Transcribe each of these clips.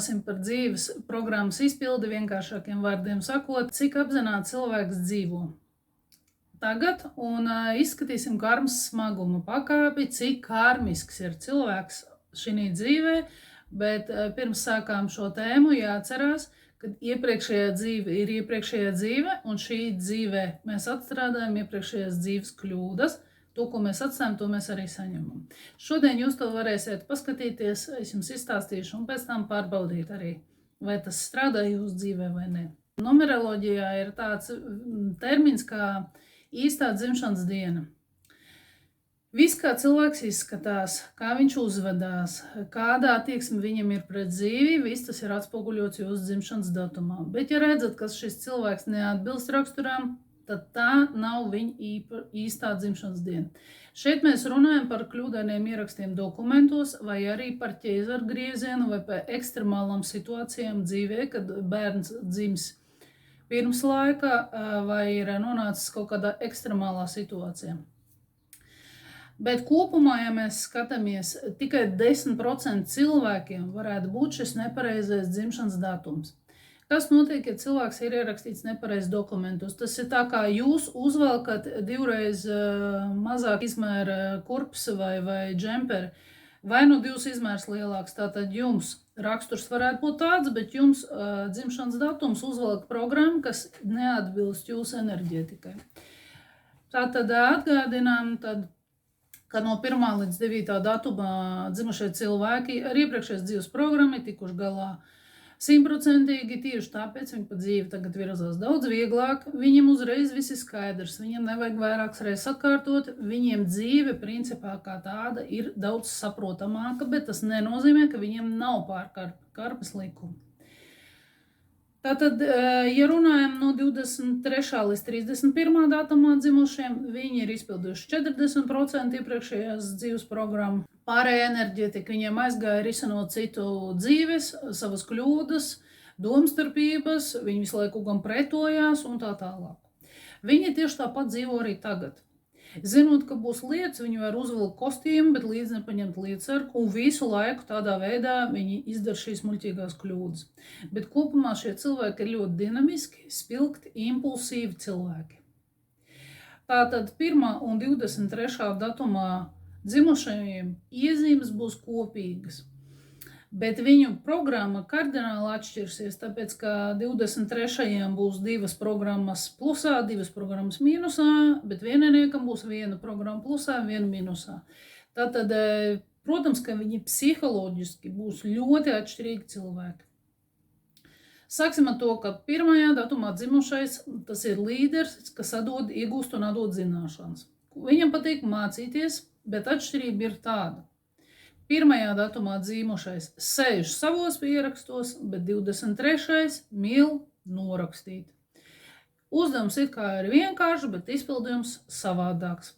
parunāsim par dzīves programmas izpildi, vienkāršākiem vārdiem sakot, cik apzināti cilvēks dzīvo tagad, un izskatīsim karmas smaguma pakāpi, cik karmisks ir cilvēks šī dzīvē, bet pirms sākām šo tēmu jāatcerās, ka iepriekšējā dzīve ir iepriekšējā dzīve, un šī dzīvē mēs atstrādājam iepriekšējās dzīves kļūdas. To, ko mēs atstājam, to mēs arī saņemam. Šodien jūs to varēsiet paskatīties, es jums izstāstīšu, un pēc tam pārbaudīt arī, vai tas strādā jūsu dzīvē vai ne. Numeroloģijā ir tāds termins kā īstā dzimšanas diena. Viss, kā cilvēks izskatās, kā viņš uzvedās, kādā attieksme viņam ir pret dzīvi, viss tas ir atspoguļots jūsu dzimšanas datumā. Bet, ja redzat, ka šis cilvēks neatbilst raksturām, tad tā nav viņa īstā dzimšanas diena. Šeit mēs runājam par kļūdainiem ierakstiem dokumentos, vai arī par ķēzaru griezienu, vai par ekstremālām situācijām dzīvē, kad bērns dzims pirms laika, vai ir nonācis kaut kādā ekstremālā situācijā. Bet kopumā, ja mēs skatāmies, tikai 10% cilvēkiem varētu būt šis nepareizais dzimšanas datums. Kas notiek, ja cilvēks ir ierakstīts nepareiz dokumentos? Tas ir tā, kā jūs uzvelkat divreiz mazāk izmēra kurpsi vai džemperi, vai nu divus izmērs lielāks. Tātad jums raksturs varētu būt tāds, bet jums dzimšanas datums uzvelk programmu, kas neatbilst jūsu enerģētikai. Tātad atgādinām, ka no 1. līdz 9. datumā dzimušie cilvēki ar iepriekšējās dzīves programmu tikuši galā 100%, tieši tāpēc viņi pa dzīvi tagad virzās daudz vieglāk, viņiem uzreiz viss ir skaidrs, viņiem nevajag vairākas reizes atkārtot, viņiem dzīve principā kā tāda ir daudz saprotamāka, bet tas nenozīmē, ka viņiem nav pārkarpas likuma. Tātad, ja runājam no 23. līdz 31. datumā dzimušiem, viņi ir izpildījuši 40% iepriekšējās dzīves programmu. Pārējā enerģētika viņiem aizgāja risinot citu dzīves, savas kļūdas, domstarpības, viņi visu laiku gan pretojās un tā tālāk. Viņi tieši tāpat dzīvo arī tagad. Zinot, ka būs lietas, viņi var uzvilkt kostīmu, bet līdz nepaņemt lietasargu, un visu laiku tādā veidā viņi izdara šīs muļķīgās kļūdas. Bet kopumā šie cilvēki ir ļoti dinamiski, spilgti, impulsīvi cilvēki. Tātad 1. un 23. datumā dzimušajiem iezīmes būs kopīgas, bet viņu programma kardināli atšķirsies, tāpēc, ka 23. būs 2 programmas plusā, 2 programmas mīnusā, bet vieniniekam būs 1 programma plusā, 1 mīnusā. Tātad, protams, ka viņi psiholoģiski būs ļoti atšķirīgi cilvēki. Sāksim ar to, ka 1. datumā dzimušais, tas ir līderis, kas iegūst un atdod zināšanas. Viņam patīk mācīties, bet atšķirība ir tāda. 1. datumā dzīvošais sēž savos pierakstos, bet 23. mīl norakstīt. Uzdevums ir kā ir vienkārši, bet izpildījums savādāks.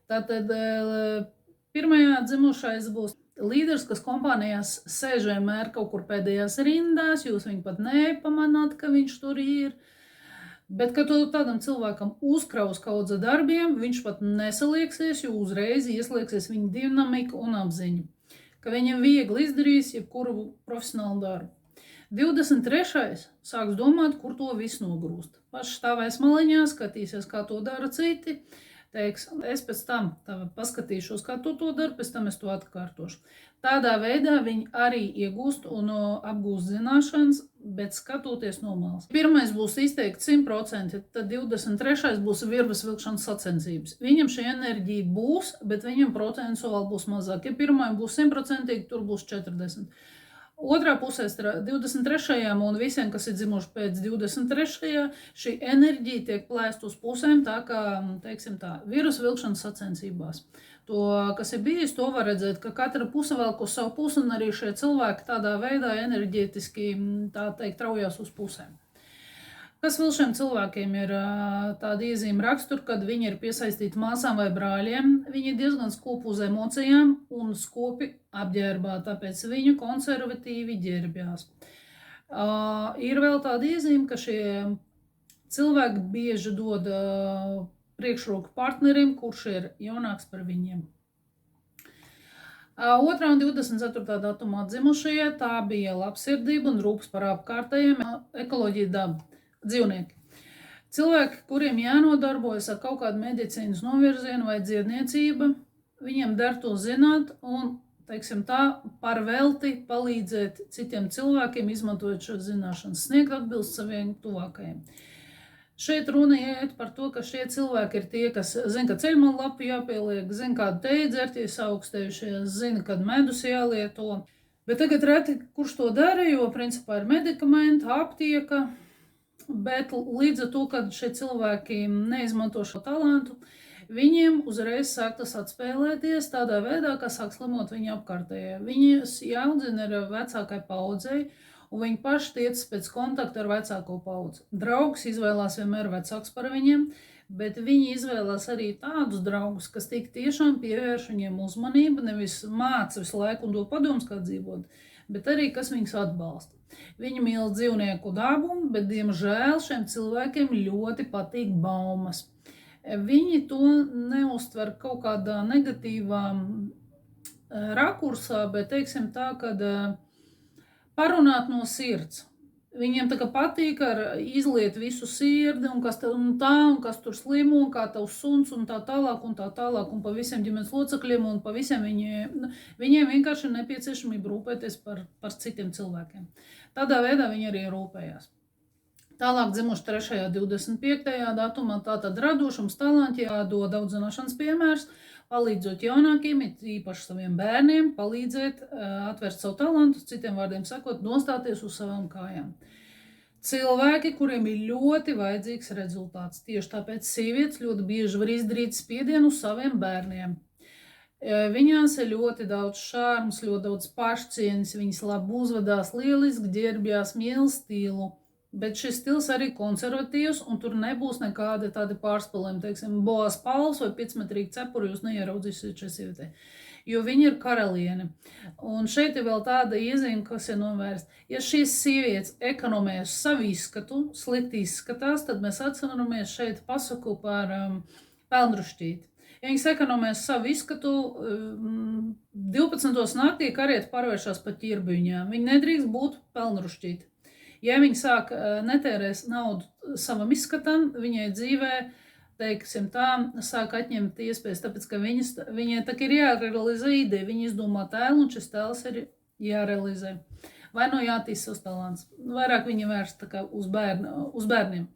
Tātad 1. dzimušais būs līderis, kas kompānijās sēž vienmēr kaut kur pēdējās rindās, jūs viņu pat nepamanāt, ka viņš tur ir. Bet, kad tādam cilvēkam uzkraus kaudze darbiem, viņš pat nesalieksies, jo uzreiz ieslēgsies viņa dinamika un apziņa, ka viņam viegli izdarīs jebkuru profesionālu darbu. 23. sāks domāt, kur to visu nogrūst. Paši stāvēs maliņā, skatīsies, kā to dara citi, teiks, es pēc tam paskatīšos, kā to dara, pēc tam es to atkārtošu. Tādā veidā viņi arī iegūst un apgūst zināšanas, bet skatoties no malas. 1. būs izteikti 100%, tad 23. būs virves vilkšanas sacensības. Viņam šī enerģija būs, bet viņam procentuāli būs mazāk. Ja 1. būs 100%, tur būs 40%. Otrā pusē 23. un visiem, kas ir dzimuši pēc 23. šī enerģija tiek plēst uz pusēm, tā kā, teiksim tā, virves vilkšanas sacensībās. To, kas ir bijis, to var redzēt, ka katra puse velk uz savu pusi, un arī šie cilvēki tādā veidā enerģētiski, tā teikt, traujās uz pusēm. Kas vēl šiem cilvēkiem ir tāda iezīme rakstura, kad viņi ir piesaistīti māsām vai brāļiem, viņi ir diezgan skopi uz emocijām un skopi apģērbā, tāpēc viņu konservatīvi ģērbjās. Ir vēl tāda iezīme, ka šie cilvēki bieži dod priekšroku partnerim, kurš ir jaunāks par viņiem. Otrā un 24. datumā dzimušie, tā bija labsirdība un rūpes par apkārtējiem, ekoloģija, daba, dzīvnieki. Cilvēki, kuriem jānodarbojas ar kaut kādu medicīnas novirzienu vai dziedniecība, viņiem der to zināt un, teiksim tā, par velti palīdzēt citiem cilvēkiem, izmantojot šo zināšanas, sniegt atbilst saviem tuvākajiem. Šeit runa iet par to, ka šie cilvēki ir tie, kas zina, ka ceļmalu lapu jāpieliek, zina, kādu teju dzerties augstējušies, zina, kad medus jālieto. Bet tagad reti, kurš to dara, jo principā ir medikamenti, aptieka, bet līdz ar to, kad šie cilvēki neizmanto šo talantu, viņiem uzreiz sāk tas atspēlēties tādā veidā, ka sāk slimot viņa apkārtējie. Viņus jāaudzina ar vecākai paudzei, un viņi paši tiecas pēc kontakta ar vecāko paudzi. Draugs izvēlās vienmēr vecāks par viņiem, bet viņi izvēlās arī tādus draugus, kas tik tiešām pievērš viņiem uzmanību, nevis māca visu laiku un do padomus, kā dzīvot, bet arī kas viņus atbalsta. Viņi mīl dzīvnieku dabu, bet, diemžēl, šiem cilvēkiem ļoti patīk baumas. Viņi to neuztver kaut kādā negatīvā rakursā, bet, teiksim tā, kad parunāt no sirds. Viņiem tā kā patīk izliet visu sirdi, un kas tur slimo, un kā tavs suns, un tā tālāk, un pa visiem ģimenes locekļiem, un pa visiem viņiem vienkārši ir nepieciešamība rūpēties par citiem cilvēkiem. Tādā veidā viņi arī rūpējās. Tālāk dzimuši 3. 25. datumā, tātad radošums, talanti jādod audzināšanas piemērs, palīdzot jaunākiem, īpaši saviem bērniem, palīdzēt atvērt savu talantu, citiem vārdiem sakot, nostāties uz savām kājām. Cilvēki, kuriem ir ļoti vajadzīgs rezultāts, tieši tāpēc sievietes ļoti bieži var izdarīt spiedienu uz saviem bērniem. Viņās ir ļoti daudz šārmas, ļoti daudz pašcieņas, viņas labi uzvedās, lieliski ģērbjās, mīl stilu. Bet šis stils arī konservatīvs, un tur nebūs nekādi tādi pārspēlējumi, teiksim, boas palvas vai 5-metrīgi cepuri, jūs neieraudzīsiet šai sievietei, jo viņa ir karaliene. Un šeit ir vēl tāda iezīme, kas ir novērsta. Ja šīs sievietes ekonomē uz savu izskatu, slikti izskatās, tad mēs atceramies šeit pasaku par pelnrušķīti. Ja viņas ekonomē uz savu izskatu, 12. naktī karieta pārvēršās par ķirbiņām. Viņa nedrīkst būt pelnrušķīti. Ja viņi sāk netērēs naudu savam izskatam, viņai dzīvē, teiksim tā, sāk atņemt iespējas, tāpēc, ka viņai tā ir jārealizē ideja, viņa izdomā tēlu, un šis tēls ir jārealizē. Vai no jātīst savs talants. Vairāk viņa vērst tā kā uz bērniem.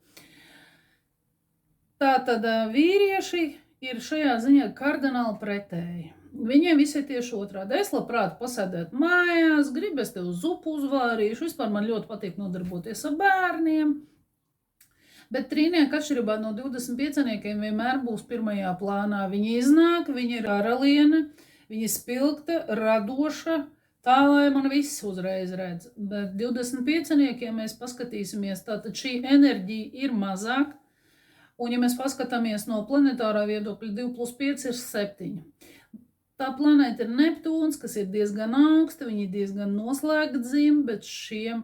Tātad vīrieši ir šajā ziņā kardināli pretēji. Viņiem visi ir tieši otrādi. Es labprāt pasēdēt mājās, gribēs tev zupu uzvārīšu, vispār man ļoti patīk nodarboties ar bērniem. Bet trīnieki atšķirībā no 25-niekiem vienmēr būs pirmajā plānā. Viņi iznāk, viņi ir karaliene, viņi ir spilgta, radoša, tā, lai man viss uzreiz redz. Bet 25-niekiem mēs paskatīsimies, tātad šī enerģija ir mazāk. Un ja mēs paskatāmies no planetārā viedokļa, 2 + 5 ir 7. Tā planēta ir Neptūns, kas ir diezgan augsta, viņi ir diezgan noslēgta zīme, bet šie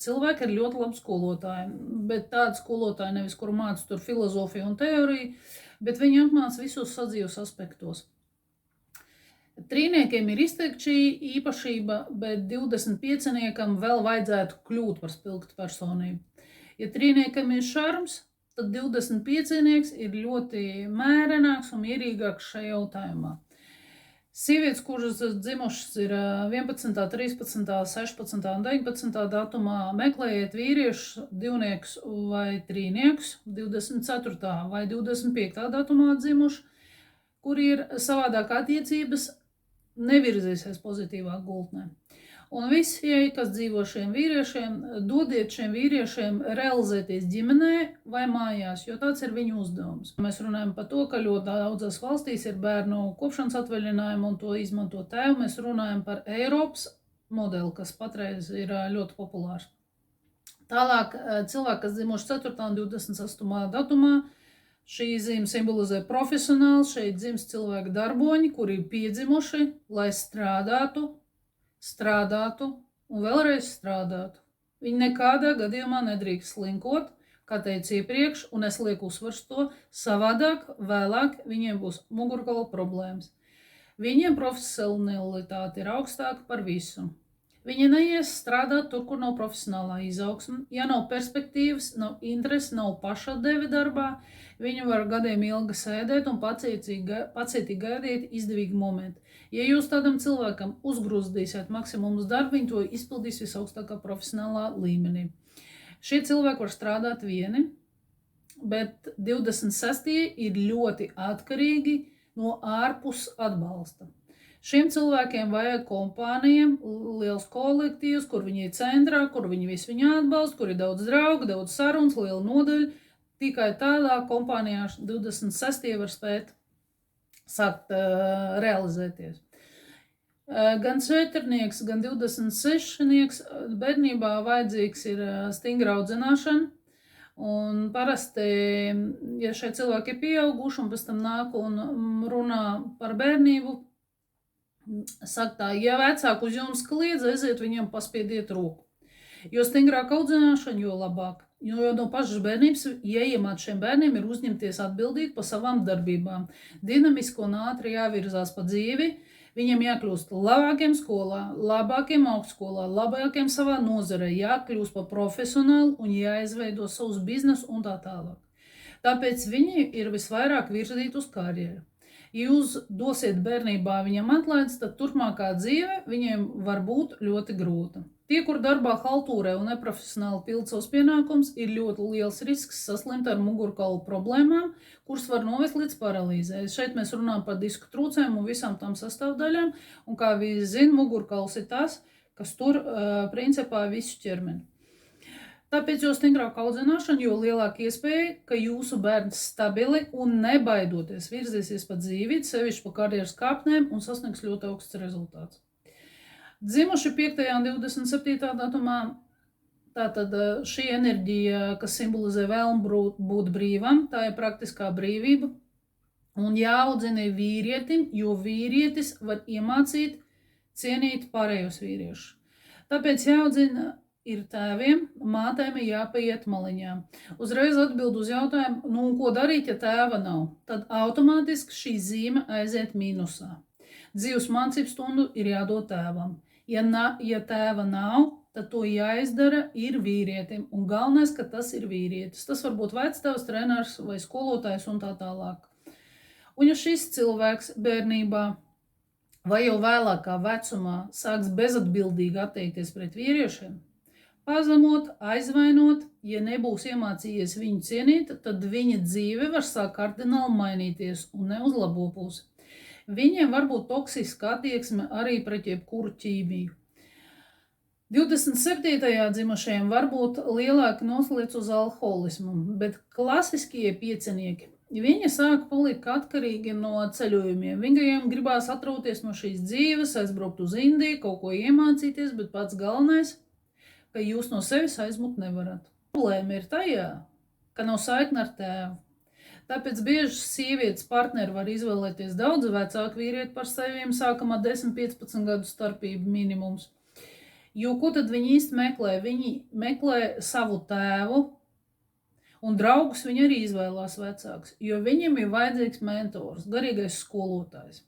cilvēki ir ļoti labi skolotāji. Bet tādi skolotāji nevis, kur māca tur filozofiju un teoriju, bet viņi apmāca visos sadzīves aspektos. Trīniekiem ir izteikti šī īpašība, bet 25-niekam vēl vajadzētu kļūt par spilgtu personību. Ja trīniekam ir šarms, tad 25-nieks ir ļoti mērenāks un mierīgāks šajā jautājumā. Sievietes, kuras dzimušas ir 11., 13., 16. un 19. datumā, meklējiet vīriešus, divniekus vai trīniekus, 24. vai 25. datumā dzimuši, kuri ir savādāk attiecības, nevirzīsies pozitīvā gultnē. Un visi, kas dzīvo šiem vīriešiem, dodiet šiem vīriešiem realizēties ģimenē vai mājās, jo tāds ir viņu uzdevums. Mēs runājam par to, ka ļoti daudzās valstīs ir bērnu kopšanas atvaļinājumi un to izmanto tēvu. Mēs runājam par Eiropas modeli, kas patreiz ir ļoti populārs. Tālāk cilvēki, kas dzimuši 4. un 28. datumā, šī zīme simbolizē profesionāli, šeit dzimst cilvēki darboņi, kuri ir piedzimuši, lai strādātu un vēlreiz strādātu. Viņi nekādā gadījumā nedrīkst slinkot, kā teicu iepriekš, un es lieku uzsvars to, savādāk vēlāk viņiem būs mugurkaula problēmas. Viņiem profesionalitāte ir augstāka par visu. Viņi neies strādāt tur, kur nav profesionālā izaugsme. Ja nav perspektīvas, nav interesi, nav pašatdeve darbā, viņi var gadiem ilgi sēdēt un pacietīgi gaidīt izdevīgu momentu. Ja jūs tādam cilvēkam uzgrūzdīsiet maksimumus darbu, viņi to izpildīs visaugstākā profesionālā līmenī. Šie cilvēki var strādāt vieni, bet 26. ir ļoti atkarīgi no ārpus atbalsta. Šiem cilvēkiem vajag kompānijām, liels kolektīvs, kur viņi ir centrā, kur viņi visi viņu atbalsta, kur ir daudz draugu, daudz sarunas, liela nodaļa. Tikai tādā kompānijā 26. var spēt sākt realizēties. Gan sveternieks, gan 26-nieks bērnībā vajadzīgs ir stingra audzināšana. Un parasti, ja šie cilvēki ir pieauguši un pēc tam nāk un runā par bērnību, saka tā, ja vecāki uz jums kliedz, aiziet viņiem paspiediet roku. Jo stingrāk audzināšana, jo labāk. Jo no pašas bērnības ieiemāt šiem bērniem ir uzņemties atbildīgi par savām darbībām. Dinamiski un ātri jāvirzās pa dzīvi, viņiem jākļūst labākiem skolā, labākiem augstskolā, labākiem savā nozarē, jākļūst par profesionālu un jāizveido savus biznesu un tā tālāk. Tāpēc viņi ir visvairāk virzīti uz karjeru. Ja jūs dosiet bērnībā viņam atlaides, tad turpmākā dzīve viņiem var būt ļoti grūta. Tie, kur darbā haltūrē un neprofesionāli pild savus pienākumus, ir ļoti liels risks saslimt ar mugurkaulu problēmām, kuras var novest līdz paralīzē. Šeit mēs runājam par disku trūcēm un visām tām sastāvdaļām, un kā visi zina, mugurkauls ir tas, kas tur principā visu ķermeni. Tāpēc, jo stingrāk audzināšana, jo lielāka iespēja, ka jūsu bērns stabili un nebaidoties virzīsies pa dzīvi, sevišķi pa karjeras kāpnēm un sasniegs ļoti augsts rezultāts. Dzimuši 5. un 27. datumā, tātad šī enerģija, kas simbolizē vēlmu būt brīvam, tā ir praktiskā brīvība un jāaudzina vīrietim, jo vīrietis var iemācīt cienīt pārējos vīriešus. Tāpēc jāaudzina ir tēviem, mātēm ir jāpaiet maliņā. Uzreiz atbild uz jautājumu, ko darīt, ja tēva nav? Tad automātiski šī zīme aiziet mīnusā. Dzīves mācību stundu ir jādod tēvam. Ja tēva nav, tad to jāizdara ir vīrietim. Un galvenais, ka tas ir vīrietis. Tas var būt vectēvs, treners vai skolotājs un tā tālāk. Un ja šis cilvēks bērnībā vai jau vēlākā vecumā sāks bezatbildīgi attiekties pret vīriešiem, pazemot, aizvainot, ja nebūs iemācījies viņu cienīt, tad viņa dzīve var sākt kardināli mainīties un ne uz labo pusi. Viņiem var būt toksiska attieksme arī pret jebkuru ķīmiju. 27. dzimušajiem var būt lielāka nosliec uz alkoholismu, bet klasiskie piecinieki, viņi sāk palikt atkarīgi no ceļojumiem. Viņiem gribās atrauties no šīs dzīves, aizbraukt uz Indiju, kaut ko iemācīties, bet pats galvenais, ka jūs no sevis aizmukt nevarat. Problēma ir tajā, ka nav saikne ar tēvu. Tāpēc bieži sievietes partneri var izvēlēties daudz vecāku vīrieti par saviem, sākumā 10-15 gadu starpību minimums. Jo ko tad viņi īsti meklē? Viņi meklē savu tēvu, un draugus viņi arī izvēlās vecāks, jo viņam ir vajadzīgs mentors, garīgais skolotājs.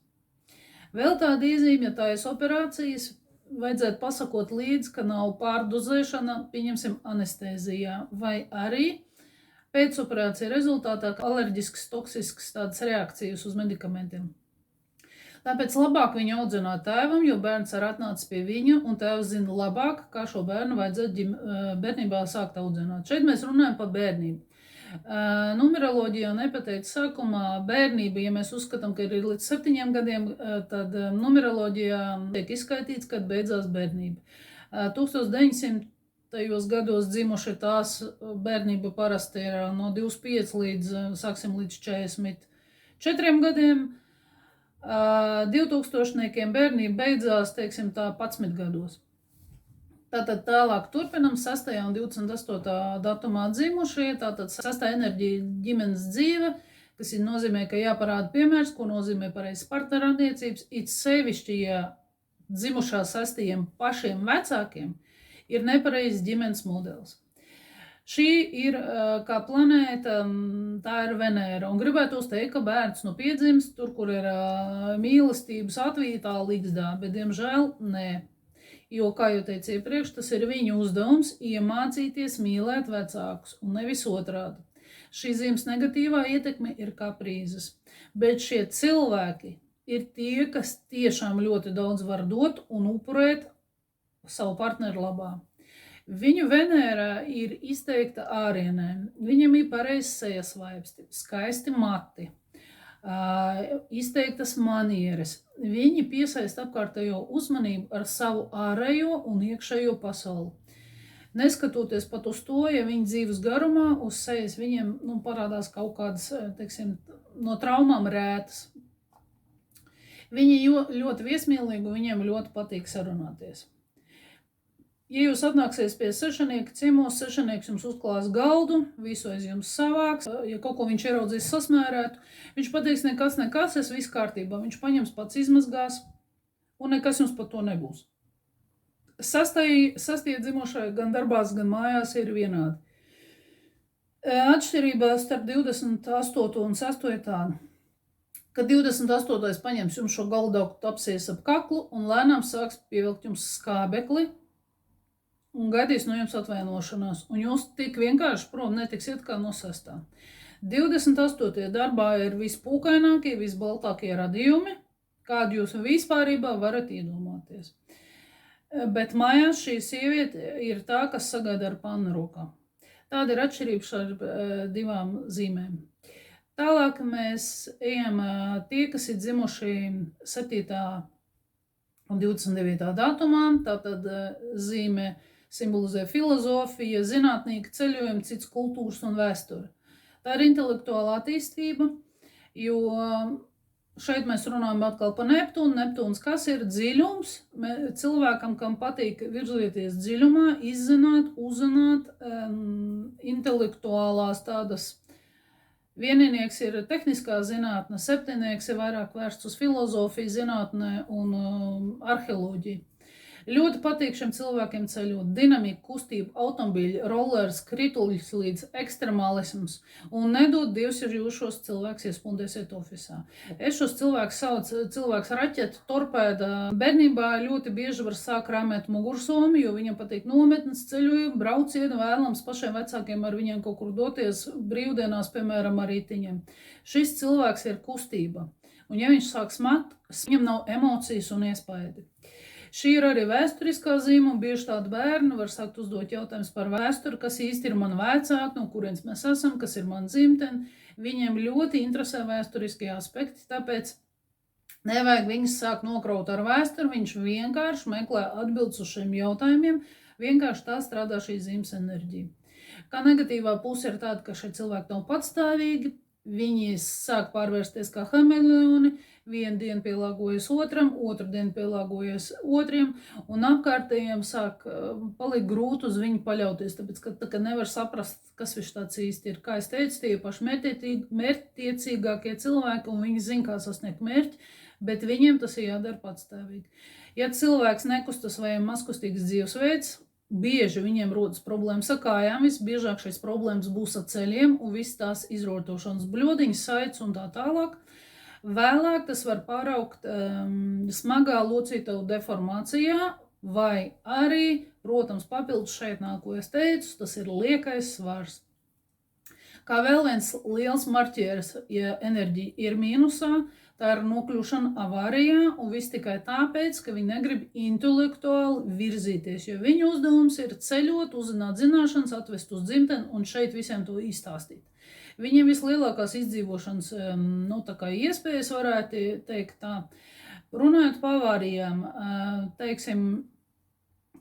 Vēl tāda iezīme, ja tā ir operācijas, vajadzētu pasakot līdzi, ka nav pārdozēšana, pieņemsim anestēzijā, vai arī pēcoperācija rezultātā alerģiskas, toksiskas tādas reakcijas uz medikamentiem. Tāpēc labāk viņu audzināt tēvam, jo bērns ir atnācis pie viņa, un tēvs zina labāk, kā šo bērnu vajadzētu bērnībā sākt audzināt. Šeit mēs runājam par bērnību. Numeroloģijā nepateikt sākumā bērnība, ja mēs uzskatām, ka ir līdz 7 gadiem, tad numeroloģijā tiek izskaitīts, kad beidzās bērnība. 1900. gados dzimuši tās bērnība parasti ir no 25 līdz 44 gadiem. 2000-niekiem bērnība beidzās, teiksim tā, 11 gados. Tātad tālāk turpinam 6. un 28. datumā dzimušie, tātad 6. enerģija ģimenes dzīve, kas nozīmē, ka jāparāda piemērs, ko nozīmē pareizs partnerattiecības, it sevišķi, ja dzimušā 6. pašiem vecākiem ir nepareizs ģimenes modelis. Šī ir kā planēta, tā ir Venēra, un gribētos teikt, ka bērns piedzimst tur, kur ir mīlestības atvītā ligzdā, bet diemžēl nē. Jo, kā jau teicu iepriekš, tas ir viņu uzdevums iemācīties mīlēt vecākus, un nevis otrādi. Šī zīmes negatīvā ietekme ir kaprīzes, bet šie cilvēki ir tie, kas tiešām ļoti daudz var dot un upurēt savu partneru labā. Viņu Venēra ir izteikta ārienē, viņam ir pareizs sejas vaipsti, skaisti mati, izteiktas manieres. Viņi piesaista apkārtējo uzmanību ar savu ārējo un iekšējo pasauli. Neskatoties pat uz to, ja viņa dzīves garumā uz sejas viņiem parādās kaut kādas, teiksim, no traumām rētas. Viņi ļoti viesmīlīgi, viņiem ļoti patīk sarunāties. Ja jūs atnāksies pie sešanieka ciemos, sešanieks jums uzklās galdu, visu aiz jums savāks, ja kaut ko viņš ieraudzīs sasmērētu, viņš pateiks nekas, es viss kārtībā, viņš paņems pats izmazgās un nekas jums par to nebūs. Sastie dzimušai gan darbās, gan mājās ir vienādi. Atšķirībā starp 28. un 6. ir tāda, ka 28. paņems jums šo galdauktu tapsies ap kaklu un lēnām sāks pievilkt jums skābekli un gaidīs no jums atvainošanās, un jūs tik vienkārši prom netiksiet kā no 6. 28. darbā ir vispūkainākie, visbaltākie radījumi, kādu jūs vispārībā varat iedomāties. Bet mājās šī sieviete ir tā, kas sagaida ar pannu rokā. Tāda ir atšķirība ar divām zīmēm. Tālāk mēs ejam tie, kas ir dzimuši 7. un 29. datumā, tātad zīme simbolizē filozofija, zinātnieka ceļojumi, cits kultūras un vēsture. Tā ir intelektuāla attīstība, jo šeit mēs runājam atkal par Neptūnu. Neptūns kas ir dziļums? Cilvēkam, kam patīk virzīties dziļumā, izzināt, uzzināt, intelektuālās tādas. Vieninieks ir tehniskā zinātne, septinieks ir vairāk vērsts uz filozofiju, zinātnē un arheoloģiju. Ļoti patīk šiem cilvēkiem ceļot dinamika, kustība, automobīļi, rollers, krituļs līdz ekstremālisms. Un nedod Dievs, ja jūs šos cilvēks iespundēsiet ofisā. Es šos cilvēkus saucu cilvēks raķetu, torpēda. Bērnībā ļoti bieži var sākt rāmēt mugursomi, jo viņam patīk nometnes, ceļojumi, braucieni, vēlams pašiem vecākiem ar viņiem kaut kur doties brīvdienās, piemēram, ar rītiņiem. Šis cilvēks ir kustība. Un ja viņš sāk smakt, viņam nav emocijas un iespaidi. Šī ir arī vēsturiskā zīme, un bieži tādi bērni var sākt uzdot jautājumus par vēsturi, kas īsti ir man vecāki, no kurienes mēs esam, kas ir man dzimtene. Viņiem ļoti interesē vēsturiskie aspekti, tāpēc nevajag viņus sākt nokraut ar vēsturi, viņš vienkārši meklē atbildes uz šiem jautājumiem, vienkārši tā strādā šī zīmes enerģija. Kā negatīvā puse ir tāda, ka šie cilvēki nav patstāvīgi, viņi sāk pārvērsties kā hameleoni, vienu dienu pielāgojas otram, otru dienu pielāgojas otriem, un apkārtējiem sāk palikt grūti uz viņu paļauties, tāpēc, ka nevar saprast, kas viņš tāds īsti ir. Kā es teicu, tie paši mērķtiecīgākie cilvēki, un viņi zina, kā sasniegt mērķi, bet viņiem tas ir jādara patstāvīgi. Ja cilvēks nekustas vai mazkustīgs dzīvesveids, bieži viņiem rodas problēmas ar kājām, visbiežāk šīs problēmas būs ar ceļiem un viss tās izrotošanas bļodiņas, saites un tā tālāk. Vēlāk tas var pāraukt smagā locītavu deformācijā vai arī, protams, papildus šeit nāk, ko es teicu, tas ir liekais svars. Kā vēl viens liels marķieris, ja enerģija ir mīnusā, tā ir nokļūšana avārijā un viss tikai tāpēc, ka viņi negrib intelektuāli virzīties, jo viņu uzdevums ir ceļot, uzzināt zināšanas, atvest uz dzimteni un šeit visiem to izstāstīt. Viņiem vislielākās izdzīvošanas iespējas varētu teikt tā. Runājot par avārijām, teiksim,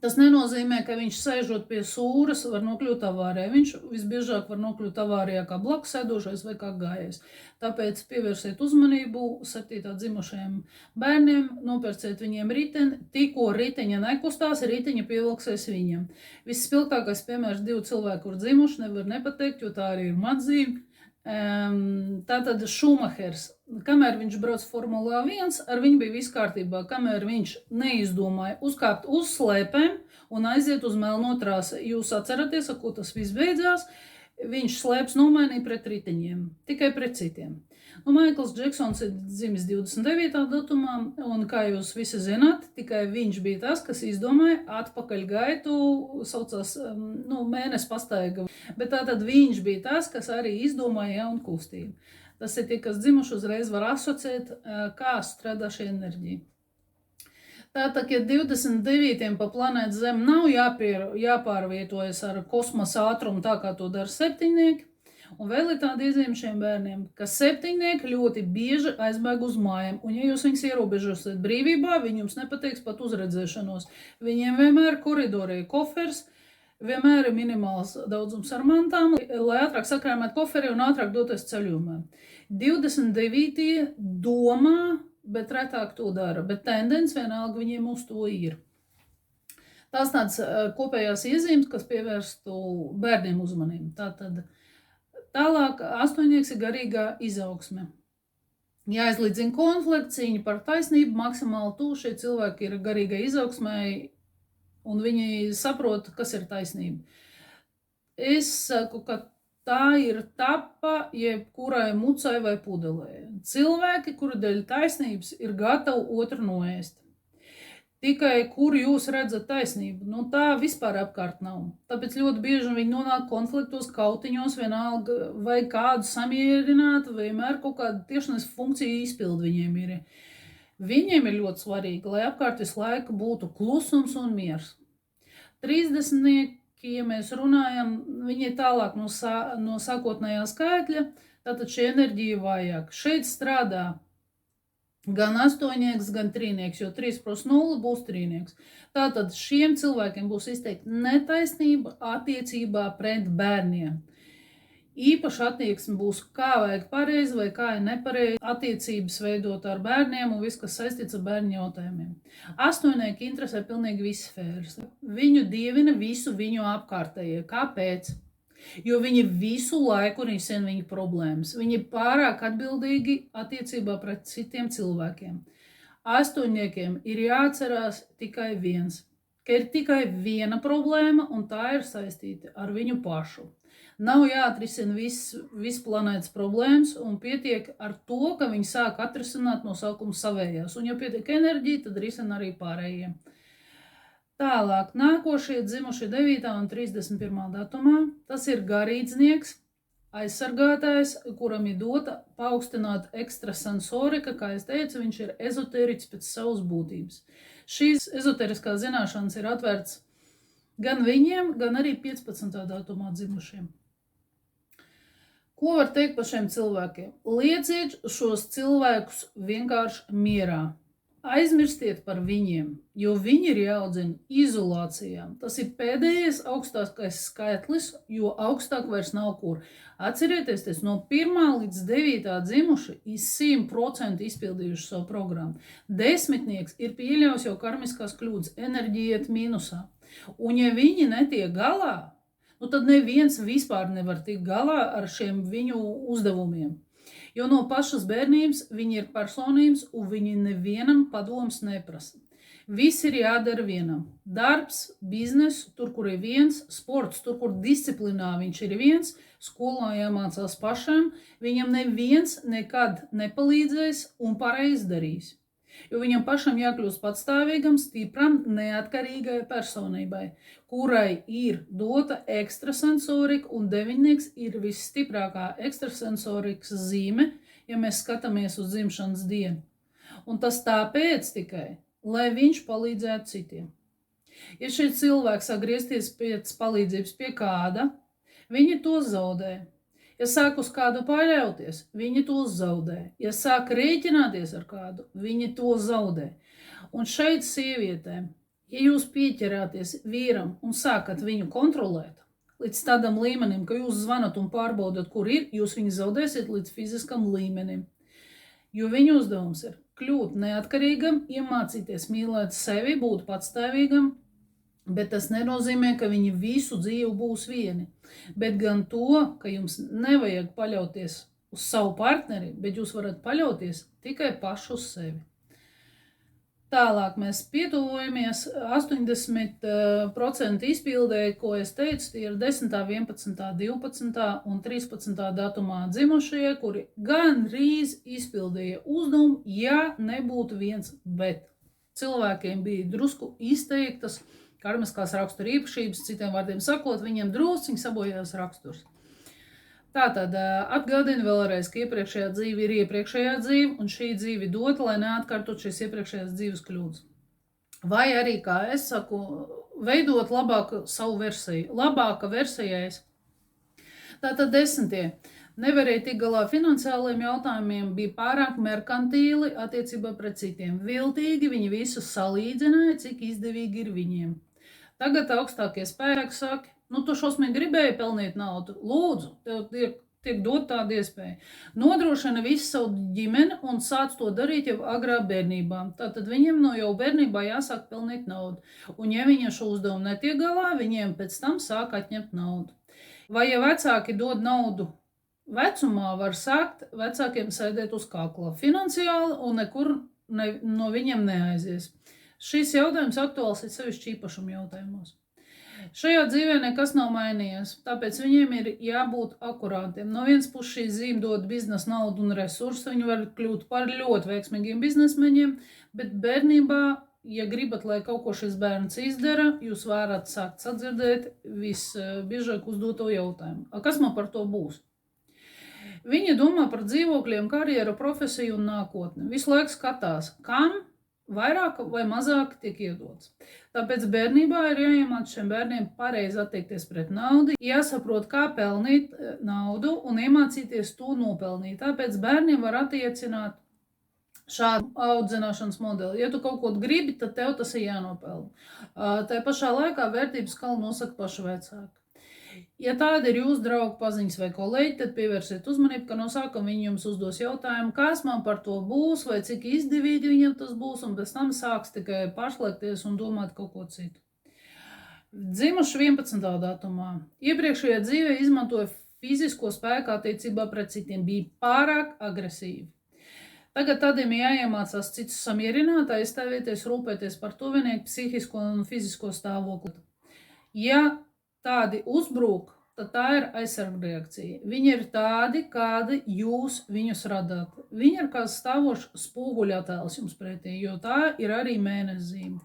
tas nenozīmē, ka viņš sēžot pie sūras var nokļūt avārijā. Viņš visbiežāk var nokļūt avārijā kā blakus sēdošais vai kā gājējs. Tāpēc pievērsiet uzmanību 7. dzimušajiem bērniem, nopērciet viņiem riteni, tikko riteņa nekustās, riteņa pievilksies viņam. Visspilgtākais piemērs 2 cilvēki, kur dzimuši, nevar nepateikt, jo tā arī ir madzība. Tātad Šumahers. kamēr viņš brauc Formulā 1, ar viņu bija viss kārtībā, kamēr viņš neizdomāja uzkāpt uz slēpēm un aiziet uz melno trasi. Jūs atceraties, ar ko tas viss beidzās? Viņš slēps nomainīja pret riteņiem, tikai pret citiem. Maikls Džeksons ir dzimis 29. datumā, un kā jūs visi zināt, tikai viņš bija tas, kas izdomāja atpakaļgaitu, saucās mēnesi pastaiga. Bet tātad viņš bija tas, kas arī izdomāja jaunu kustību. Tas ir tie, kas dzimuši uzreiz var asociēt, kā strādā šī enerģija. Tātad, ja 29. pa planētu Zem nav jāpārvietojas ar kosmosa ātrumu tā, kā to dara septiņnieki, un vēl ir tāda iezīme šiem bērniem, ka septiņnieki ļoti bieži aizbēg uz mājām, un ja jūs viņus ierobežosiet brīvībā, viņi jums nepateiks pat uzredzēšanos. Viņiem vienmēr koridorī kofers, vienmēr ir minimāls daudzums ar mantām, lai ātrāk sakrāmētu koferi un ātrāk doties ceļojumā. 29. domā, bet retāk to dara, bet tendence vienalga viņiem uz to ir. Tās tāds kopējās iezīmes, kas pievērstu bērniem uzmanību. Tālāk astoņnieks ir garīgā izaugsme. Jāizlīdzina konflikts, cīņa par taisnību, maksimāli tuvu šie cilvēki ir garīgai izaugsmai, un viņi saprot, kas ir taisnība. Es saku, ka tā ir tapa jebkurai mucai vai pudelē. Cilvēki, kuri dēļ taisnības ir gatavi otru noēst. Tikai, kur jūs redzat taisnību, tā vispār apkārt nav. Tāpēc ļoti bieži viņi nonāk konfliktos, kautiņos, vienalga, vai kādu samierināt, vienmēr kaut kāda tiešanas funkcija izpildu viņiem ir. Viņiem ir ļoti svarīgi, lai apkārt visu laiku būtu klusums un miers. 30. Ja mēs runājam, viņi ir tālāk no sākotnējā skaitļa, tātad šī enerģija vajag. Šeit strādā gan astoņnieks, gan trīnieks, jo 3 + 0 būs trīnieks. Tātad šiem cilvēkiem būs izteikti netaisnība attiecībā pret bērniem. Īpaši attieksme būs, kā vajag pareizi vai kā ir nepareizi attiecības veidot ar bērniem un viss, kas saistīts ar bērnu jautājumiem. Astoņnieki interesē pilnīgi visas sfēras. Viņu dievina visu viņu apkārtējie. Kāpēc? Jo viņi visu laiku risina viņu problēmas. Viņi ir pārāk atbildīgi attiecībā pret citiem cilvēkiem. Astoņniekiem ir jāatcerās tikai viens, ka ir tikai viena problēma un tā ir saistīta ar viņu pašu. Nav jāatrisina viss planētas problēmas un pietiek ar to, ka viņi sāk atrisināt no sākuma savējās. Un ja pietiek enerģija, tad risina arī pārējiem. Tālāk, nākošie dzimuši 9. un 31. datumā, tas ir garīdznieks, aizsargātājs, kuram ir dota paaugstināt ekstrasensorika, kā es teicu, viņš ir ezoteriķis pēc savas būtības. Šīs ezoteriskās zināšanas ir atvērts gan viņiem, gan arī 15. datumā dzimušiem. Ko var teikt par šiem cilvēkiem? Lieciet šos cilvēkus vienkārši mierā. Aizmirstiet par viņiem, jo viņi ir jāaudzina izolācijā. Tas ir pēdējais augstākais skaitlis, jo augstāk vairs nav kur. Atcerieties, no 1. līdz 9. dzimuši ir 100% izpildījuši savu programmu. Desmitnieks ir pieļaus jau karmiskās kļūdas, enerģija iet mīnusā. Un ja viņi netiek galā, tad neviens vispār nevar tikt galā ar šiem viņu uzdevumiem. Jo no pašas bērnības viņi ir personības un viņi nevienam padoms neprasa. Viss ir jādara vienam. Darbs, biznes, tur, kur ir viens, sports, tur, kur disciplinā viņš ir viens, skolā jāmācās pašam, viņam neviens nekad nepalīdzēs un pareizi darīs. Jo viņam pašam jākļūst patstāvīgam, stipram, neatkarīgai personībai, kurai ir dota ekstrasensorika, un deviņnieks ir visstiprākā ekstrasensorikas zīme, ja mēs skatāmies uz dzimšanas dienu. Un tas tāpēc tikai, lai viņš palīdzētu citiem. Ja šie cilvēki sāk griezties pēc palīdzības pie kāda, viņi to zaudē. Ja sāk uz kādu paļauties, viņi to zaudē. Ja sāk rēķināties ar kādu, viņi to zaudē. Un šeit sievietēm, ja jūs pieķerāties vīram un sākat viņu kontrolēt, līdz tādam līmenim, ka jūs zvanat un pārbaudat, kur ir, jūs viņu zaudēsiet līdz fiziskam līmenim. Jo viņu uzdevums ir kļūt neatkarīgam, iemācīties mīlēt sevi, būt patstāvīgam, bet tas nenozīmē, ka viņi visu dzīvi būs vieni. Bet gan to, ka jums nevajag paļauties uz savu partneri, bet jūs varat paļauties tikai pašu uz sevi. Tālāk mēs pietuvojamies 80% izpildēji, ko es teicu, tie ir 10., 11., 12. un 13. datumā dzimušie, kuri gandrīz izpildīja uzdevumu, ja nebūtu viens bet. Cilvēkiem bija drusku izteiktas karmiskās rakstura īpašības, citiem vārdiem sakot, viņiem drusciņi sabojājās raksturs. Tātad atgādinu vēlreiz, ka iepriekšējā dzīve ir iepriekšējā dzīve, un šī dzīve dota, lai neatkārtot šīs iepriekšējās dzīves kļūdas. Vai arī, kā es saku, veidot labāku savu versiju. Labāka versijais. Tātad 10. Nevarēja tikt galā finansiāliem jautājumiem, bija pārāk merkantīli attiecībā pret citiem. Viltīgi viņi visu salīdzināja, cik izdevīgi ir viņiem. Tagad augstākie spēki saka, tu šausmīgi gribēji pelnīt naudu, lūdzu, tev tiek dot tāda iespēja. Nodrošina visu savu ģimeni un sāc to darīt jau agrā bērnībā. Tātad viņiem jau bērnībā jāsāk pelnīt naudu. Un ja viņi šo uzdevumu netiek galā, viņiem pēc tam sāk atņemt naudu. Vai ja vecāki dod naudu vecumā, var sākt vecākiem sēdēt uz kakla finansiāli un nekur no viņiem neaizies. Šis jautājums aktuāls ir sevišķi īpašumu jautājumos. Šajā dzīvē nekas nav mainījies, tāpēc viņiem ir jābūt akurātiem. No vienas puses šī zīme dod biznesa naudu un resursu, viņi var kļūt par ļoti veiksmīgiem biznesmeņiem, bet bērnībā, ja gribat, lai kaut ko šis bērns izdara, jūs varat sākt sadzirdēt visbiežāk uzdoto jautājumu. Kas man par to būs? Viņi domā par dzīvokļiem, karjeru, profesiju un nākotni. Visu laiku skatās, kam vairāk vai mazāk tiek iedots. Tāpēc bērnībā ir jāiemāc šiem bērniem pareizi attiekties pret naudu, jāsaprot, kā pelnīt naudu un iemācīties to nopelnīt. Tāpēc bērniem var attiecināt šādu audzināšanas modeli. Ja tu kaut ko gribi, tad tev tas ir jānopelna. Tā pašā laikā vērtības skalu nosaka paši vecāki. Ja tādi ir jūsu draugi, paziņas vai kolēģi, tad pievērsiet uzmanību, ka no sākuma viņi jums uzdos jautājumu, kas man par to būs, vai cik izdevīgi viņam tas būs, un pēc tam sāks tikai pašlēkties un domāt kaut ko citu. Dzimuši 11. datumā. Iepriekšējā dzīvē izmantoja fizisko spēku attiecībā pret citiem, bija pārāk agresīvi. Tagad tādiem jāiemācās citus samierināt, aizstāvēties, rūpēties par tuvinieku psihisko un fizisko stāvokli. Ja tādi uzbrūk, tad tā ir aizsargreakcija. Viņi ir tādi, kādi jūs viņus radāt. Viņi ir kā stāvošs spoguļattēls jums pretī, jo tā ir arī mēneszīme.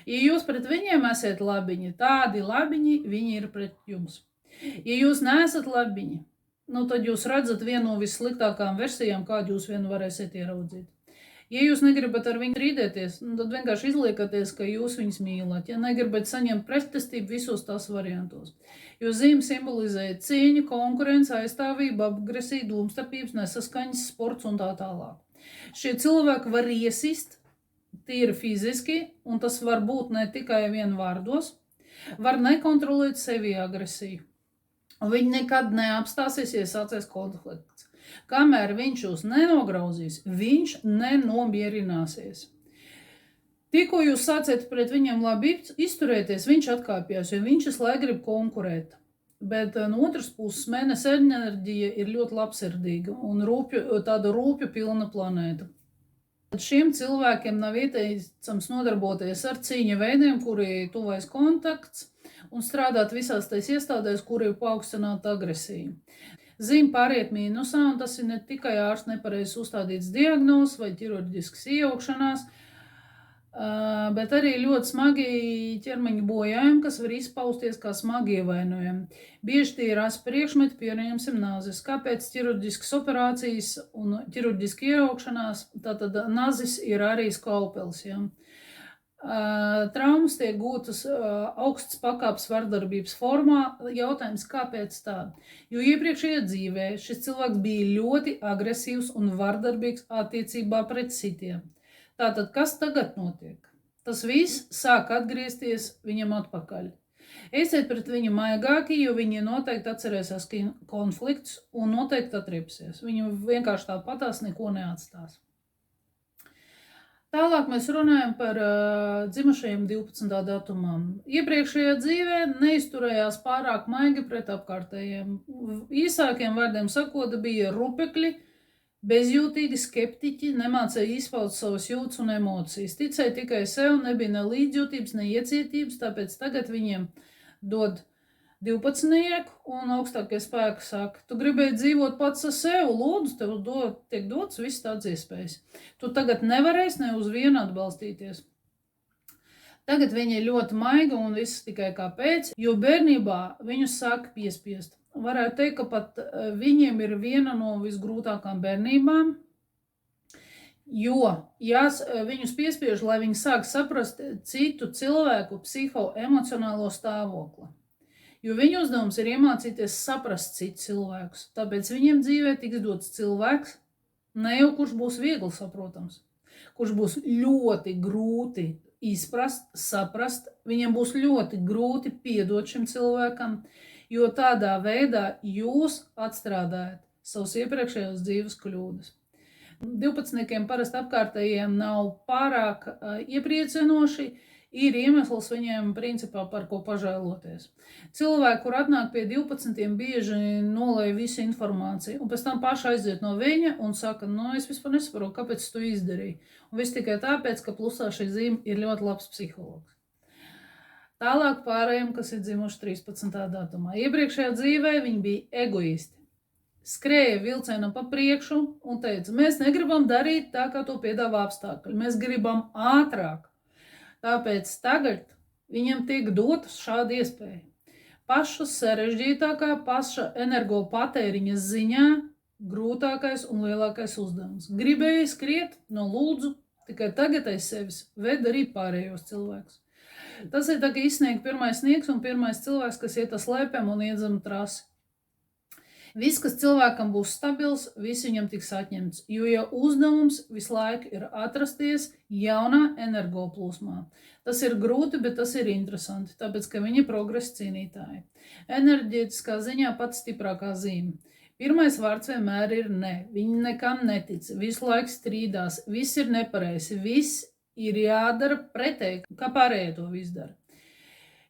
Ja jūs pret viņiem esat labiņi, tādi labiņi viņi ir pret jums. Ja jūs neesat labiņi, tad jūs redzat vienu no vissliktākām versijām, kādu jūs vienu varēsiet ieraudzīt. Ja jūs negribat ar viņu strīdēties, tad vienkārši izliekaties, ka jūs viņus mīlat. Ja negribat saņemt pretestību visos tās variantos. Jo zīme simbolizē cīņu, konkurenci, aizstāvību, agresiju, domstarpības, nesaskaņas, sports un tā tālāk. Šie cilvēki var iesist tīri fiziski, un tas var būt ne tikai vien vārdos, var nekontrolēt sevi agresiju. Un viņi nekad neapstāsies, ja sācies konflikts. Kamēr viņš jūs nenograudzīs, viņš nenomierināsies. Tikko jūs sāciet pret viņiem labi izturēties, viņš atkāpjas, jo viņš visu laiku grib konkurēt. Bet no otras puses mēnesi enerģija ir ļoti labsirdīga un tāda rūpju pilna planēta. Šiem cilvēkiem nav ieteicams nodarboties ar cīņa veidiem, kuri tuvais kontakts, un strādāt visās tais iestādēs, kuri ir paaugstināta agresija. Zīme pāriet mīnusā, un tas ir ne tikai ārsts nepareizi uzstādīts diagnozes vai ķirurģiskas iejaukšanās, bet arī ļoti smagi ķermeņa bojājumi, kas var izpausties kā smagi ievainojumi. Bieži tie ir asti priekšmeti, pieņemsim nazis. Kāpēc ķirurģiskas operācijas un ķirurģiska iejaukšanās, tātad nazis ir arī skalpels. Ja? Traumas tiek gūtas augsts pakāpes vardarbības formā. Jautājums, kāpēc tā? Jo iepriekšējā dzīvē šis cilvēks bija ļoti agresīvs un vardarbīgs attiecībā pret citiem. Tātad, kas tagad notiek? Tas viss sāk atgriezties viņam atpakaļ. Esiet pret viņu maigāki, jo viņi noteikti atcerēsies konflikts un noteikti atriepsies. Viņu vienkārši tāpatās neko neatstās. Tālāk mēs runājam par dzimušajiem 12. datumā. Iepriekšējā dzīvē neizturējās pārāk maigi pret apkārtējiem. Īsākiem vārdiem sakot, bija rupekļi, bezjūtīgi skeptiķi, nemācēja izpaust savas jūtas un emocijas. Ticēja tikai sev, nebija ne līdzjūtības, ne iecietības, tāpēc tagad viņiem dod 12. un augstākie spēki saka, tu gribēji dzīvot pats ar sevi, lūdzu, tev tiek dots viss tāds iespējas. Tu tagad nevarēsi ne uz vienu atbalstīties. Tagad viņi ir ļoti maigi un viss tikai kāpēc, jo bērnībā viņus sāk piespiest. Varētu teikt, ka pat viņiem ir viena no visgrūtākām bērnībām, jo viņus piespiež, lai viņi sāk saprast citu cilvēku psihoemocionālo stāvokli. Jo viņu uzdevums ir iemācīties saprast citu cilvēkus. Tāpēc viņiem dzīvē tiks dots cilvēks, ne jau kurš būs viegli saprotams, kurš būs ļoti grūti izprast, saprast, viņiem būs ļoti grūti piedot šim cilvēkam, jo tādā veidā jūs atstrādājat savus iepriekšējos dzīves kļūdas. 12. parasti apkārtējiem nav pārāk iepriecinoši, ir iemesls viņiem principā par ko pažēloties. Cilvēki, kur atnāk pie 12, bieži nolēja visu informāciju, un pēc tam paši aiziet no viņa un saka, es vispār nesaprotu, kāpēc tu izdarīji. Un viss tikai tāpēc, ka plusā šī zīme ir ļoti labs psihologs. Tālāk pārējiem, kas ir dzimuši 13. datumā. Iepriekšējā dzīvē viņi bija egoisti. Skrēja vilcienam pa priekšu un teica, mēs negribam darīt tā, kā to piedāvā apstākļi. Mēs gribam ātrāk. Tāpēc tagad viņam tiek dota šāda iespēja. Paša sarežģītākā, paša energopatēriņa ziņā grūtākais un lielākais uzdevums. Gribēja skriet, lūdzu, tikai tagad aiz sevis ved arī pārējos cilvēkus. Tas ir tā, ka izsniegt pirmais sniegs un pirmais cilvēks, kas iet ar slēpēm un iedzem trasi. Viss, kas cilvēkam būs stabils, viss viņam tiks atņemts, jo uzdevums visu laiku ir atrasties jaunā energoplūsmā. Tas ir grūti, bet tas ir interesanti, tāpēc, ka viņi ir progresa cīnītāji. Enerģētiskā ziņā pats stiprākā zīme. Pirmais vārds vienmēr ir ne. Viņi nekam netic, visu laiku strīdās, viss ir nepareizi, viss ir jādara pretēji, kā pārējie to visu dara.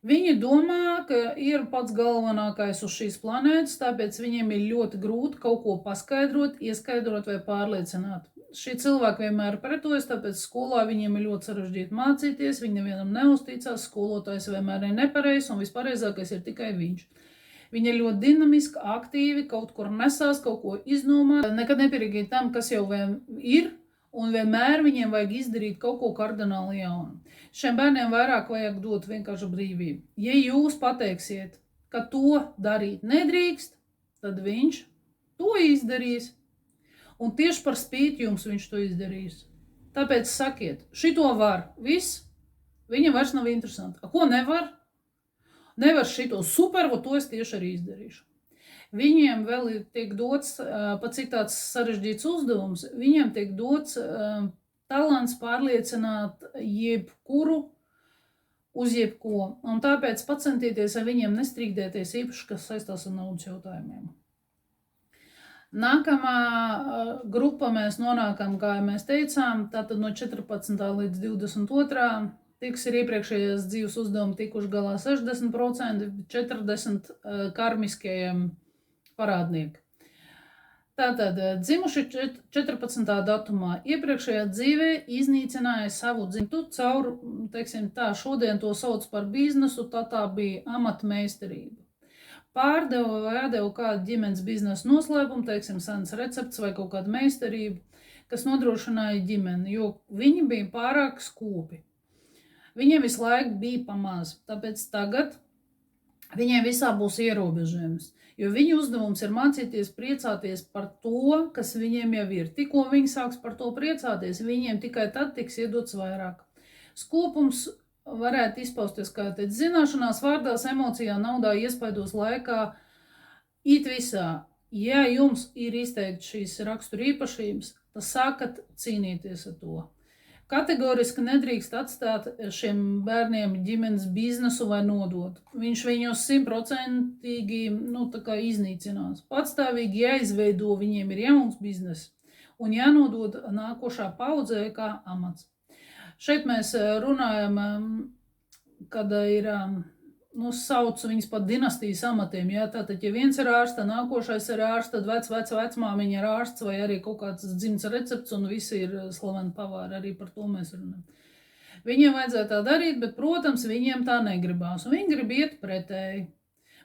Viņi domā, ka ir pats galvenākais uz šīs planētas, tāpēc viņiem ir ļoti grūti kaut ko paskaidrot, ieskaidrot vai pārliecināt. Šie cilvēki vienmēr pretojas, tāpēc skolā viņiem ir ļoti sarežģīti mācīties, viņi nevienam neuzticās, skolotājs vienmēr ir nepareizs un vispareizākais ir tikai viņš. Viņi ir ļoti dinamiski, aktīvi, kaut kur nesās, kaut ko iznomā, nekad nepierīgīgi tam, kas jau ir. Un vienmēr viņiem vajag izdarīt kaut ko kardināli jaunu. Šiem bērniem vairāk vajag dot vienkārši brīvību. Ja jūs pateiksiet, ka to darīt nedrīkst, tad viņš to izdarīs. Un tieši par spīti jums viņš to izdarīs. Tāpēc sakiet, šito var, viss, viņam vairs nav interesanti. Ko nevar? Nevar šito super, to es tieši arī izdarīšu. Viņiem vēl tiek dots, pat cik tāds sarežģīts uzdevums, viņiem tiek dots talants pārliecināt jebkuru uz jebko. Un tāpēc pacentieties ar viņiem nestrīdēties īpaši, kas saistās ar naudas jautājumiem. Nākamā grupa mēs nonākam, kā mēs teicām, tātad no 14. līdz 22. Tiks ir iepriekšējās dzīves uzdevumi tikuši galā 60%, 40% karmiskajiem parādnieki. Tātad, dzimuši 14. datumā, iepriekšējā dzīvē iznīcināja savu dzimtu caur, teiksim tā, šodien to sauc par biznesu, tā bija amatmeistarība. Pārdeva vai atdeva kādu ģimenes biznesa noslēpumu, teiksim, sens recepts vai kaut kāda meistarība, kas nodrošināja ģimeni, jo viņi bija pārāk skūpi. Viņiem visu laiku bija pamaz, tāpēc tagad viņiem visā būs ierobežojums. Jo viņu uzdevums ir mācīties priecāties par to, kas viņiem jau ir. Tikko viņi sāks par to priecāties, viņiem tikai tad tiks iedots vairāk. Skopums varētu izpausties kā teikt zināšanās, vārdās, emocijā, naudā, iespaidos, laikā, it visā. Ja jums ir izteikti šīs rakstura īpašības, tad sākat cīnīties ar to. Kategoriski nedrīkst atstāt šiem bērniem ģimenes biznesu vai nodot. Viņš viņus 100% iznīcinās. Patstāvīgi jāizveido, viņiem ir jauns biznes un jānodod nākošā paudzē kā amats. Šeit mēs runājam, kad ir, sauc viņas pat dinastijas amatiem, ja? Tātad, ja viens ir ārsts, tad nākošais ir ārsts, tad vecmāmiņa ir ārsts vai arī kaut kāds dzimts recepts un visi ir slaveni pavāri, arī par to mēs runājam. Viņiem vajadzētu tā darīt, bet, protams, viņiem tā negribās, un viņi grib iet pretēji,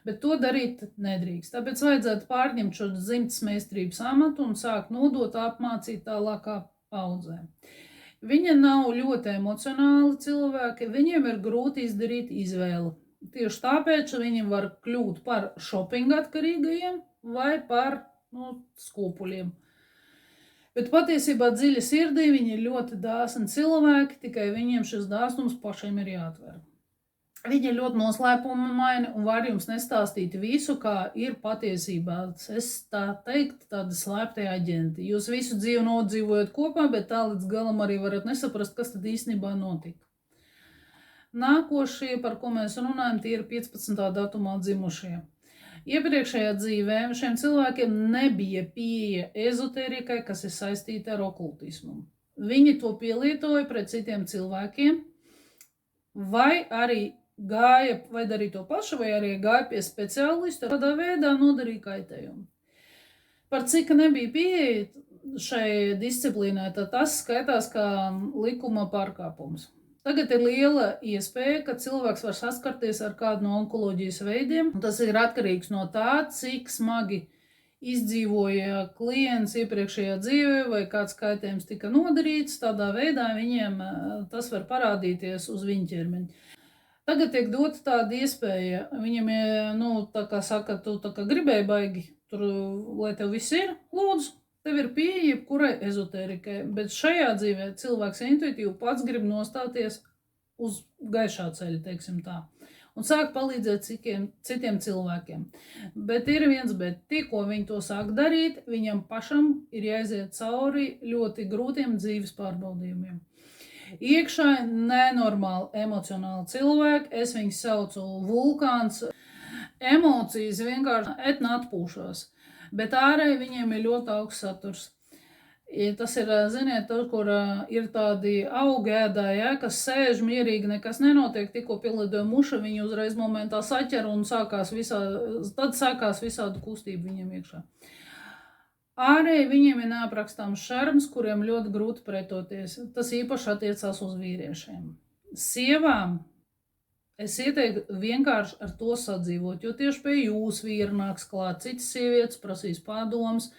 bet to darīt nedrīkst. Tāpēc vajadzētu pārņemt šo dzimtas meistarības amatu un sākt nodot, apmācīt tālākā paudzē. Viņi nav ļoti emocionāli cilvēki, viņiem ir grūti izdarīt izvēli. Tieši tāpēc viņi var kļūt par shopping atkarīgajiem vai par skūpuļiem. Bet patiesībā dziļi sirdī viņi ir ļoti dāsni cilvēki, tikai viņiem šis dāsnums pašiem ir jāatver. Viņi ir ļoti noslēpumaini un var jums nestāstīt visu, kā ir patiesībā. Es tā teiktu, tādi slēptie aģenti. Jūs visu dzīvi nodzīvojat kopā, bet tā līdz galam arī varat nesaprast, kas tad īstenībā notika. Nākošie, par ko mēs runājam, tie ir 15. datumā dzimušie. Iepriekšējā dzīvē šiem cilvēkiem nebija pieeja ezotērikai, kas ir saistīta ar okultismu. Viņi to pielietoja pret citiem cilvēkiem, vai arī gāja, vai darīja to pašu, vai arī gāja pie speciālista, tādā veidā nodarīja kaitējumu. Par cik nebija pieeja šai disciplīnai, tad tas skaitās kā likuma pārkāpums. Tagad ir liela iespēja, ka cilvēks var saskarties ar kādu no onkoloģijas veidiem. Tas ir atkarīgs no tā, cik smagi izdzīvoja klients iepriekšējā dzīvē vai kāds kaitējums tika nodarīts. Tādā veidā viņiem tas var parādīties uz viņu ķermeņa. Tagad tiek dota tāda iespēja. Viņam ir, tā kā saka, tu tā kā gribēji baigi, tur, lai tev viss ir, lūdzu. Tev ir pieeja jebkurai ezotērikai, bet šajā dzīvē cilvēks intuitīvi pats grib nostāties uz gaišā ceļa, teiksim tā, un sāk palīdzēt citiem cilvēkiem. Bet ir viens, bet tikko viņi to sāk darīt, viņam pašam ir jāiziet cauri ļoti grūtiem dzīves pārbaudījumiem. Iekšā nenormāli emocionāli cilvēki, es viņus saucu vulkāns, emocijas vienkārši etna atpūšās. Bet ārēji viņiem ir ļoti augsts saturs. Tas ir, ziniet, tur, kur ir tādi augi ēdāji, kas sēž mierīgi, nekas nenotiek, tikko pielidoja muša, viņi uzreiz momentā saķer un tad sākās visādu kustību viņiem iekšā. Ārēji viņiem ir neaprakstāms šarms, kuriem ļoti grūti pretoties. Tas īpaši attiecās uz vīriešiem. Sievām es ieteiktu vienkārši ar to sadzīvot, jo tieši pie jūs vīra nāks klāt, citas sievietes prasīs padomus.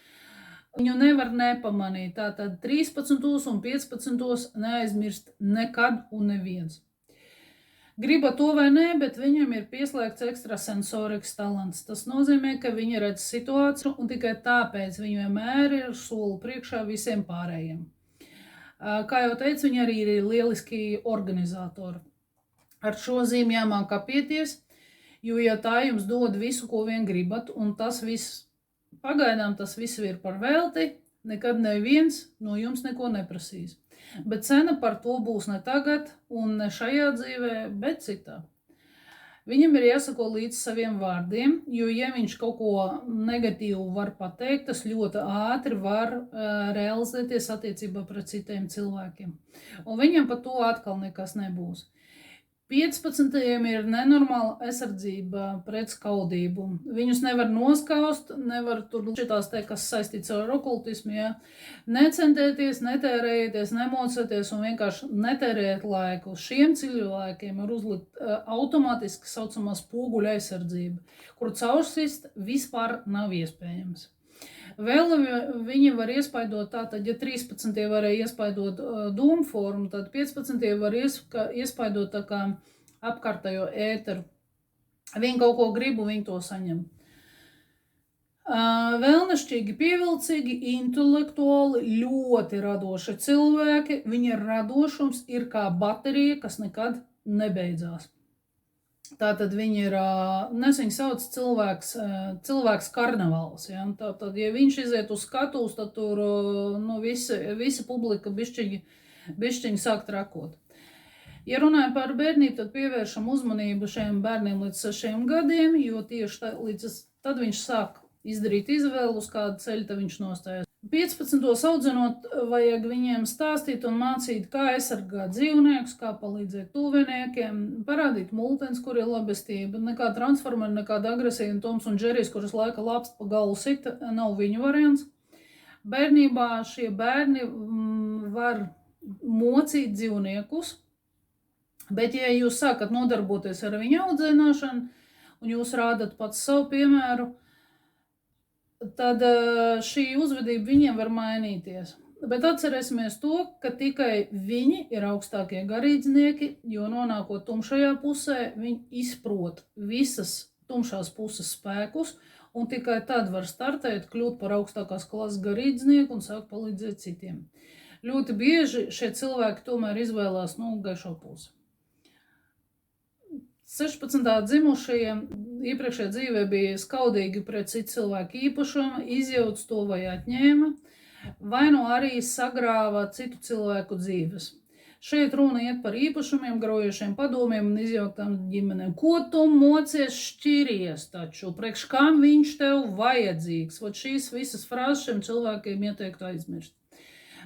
Viņu nevar nepamanīt. Tātad 13. un 15. neaizmirst nekad un neviens. Griba to vai nē, bet viņam ir pieslēgts ekstrasensorikas talants. Tas nozīmē, ka viņi redz situāciju un tikai tāpēc viņi vienmēr ir soli priekšā visiem pārējiem. Kā jau teicu, viņi arī ir lieliski organizatori. Ar šo zīmi jāmāk apieties, jo ja tā jums dod visu, ko vien gribat, un tas viss, pagaidām tas viss ir par velti, nekad neviens no jums neko neprasīs. Bet cena par to būs ne tagad un ne šajā dzīvē, bet citā. Viņam ir jāsako līdz saviem vārdiem, jo ja viņš kaut ko negatīvu var pateikt, tas ļoti ātri var realizēties attiecībā pret citiem cilvēkiem. Un viņam par to atkal nekas nebūs. 15. ir nenormāla aizsardzība pret skaudību. Viņus nevar noskaust, nevar tur šitās te, kas saistīts ar okultismu, ja. Necentēties, netērējieties, nemocēties un vienkārši netērēt laiku. Šiem cilvēkiem ir uzlikt automātiski saucamā spoguļa aizsardzība, kur caursist vispār nav iespējams. Vēl viņi var iespaidot tātad, ja 13. varēja iespaidot domu formu, tad 15. var iespaidot tā kā apkārtējo ēteru. Viņi kaut ko gribu, viņi to saņem. Vēlnešķīgi, pievilcīgi, intelektuāli, ļoti radoši cilvēki. Viņa radošums ir kā baterija, kas nekad nebeidzās. Tātad viņi ir, viņu sauc cilvēks karnevāls. Ja? Tātad, ja viņš iziet uz skatuves, tad tur visa publika bišķiņi sāk trakot. Ja runājam par bērnību, tad pievēršam uzmanību šiem bērniem līdz 6 gadiem, jo tieši tad viņš sāk izdarīt izvēlu, uz kādu ceļu tad viņš nostājas. 15. audzinot, vajag viņiem stāstīt un mācīt, kā aizsargāt dzīvniekus, kā palīdzēt tuviniekiem, parādīt multens, kur ir labestība, nekā transformeri, nekāda agresija, un Toms un Džerijs, kuras laika lapst pa galvu sita, nav viņu variants. Bērnībā šie bērni var mocīt dzīvniekus, bet ja jūs sākat nodarboties ar viņu audzināšanu, un jūs rādat pats savu piemēru, tad šī uzvedība viņiem var mainīties. Bet atcerēsimies to, ka tikai viņi ir augstākie garīdznieki, jo nonākot tumšajā pusē, viņi izprot visas tumšās puses spēkus, un tikai tad var startēt, kļūt par augstākās klases garīdznieku un sākt palīdzēt citiem. Ļoti bieži šie cilvēki tomēr izvēlās gaišo pusi. 16. dzimušajiem iepriekšējā dzīvē bija skaudīgi pret citu cilvēku īpašumu, izjauc to vai atņēma, vai arī sagrāva citu cilvēku dzīves. Šeit runa iet par īpašumiem, graujošiem padomiem un izjauktām ģimenēm. Ko tu mocies šķiries taču? Priekš kam viņš tev vajadzīgs? Vat šīs visas frāzes šiem cilvēkiem ieteiktu aizmirst.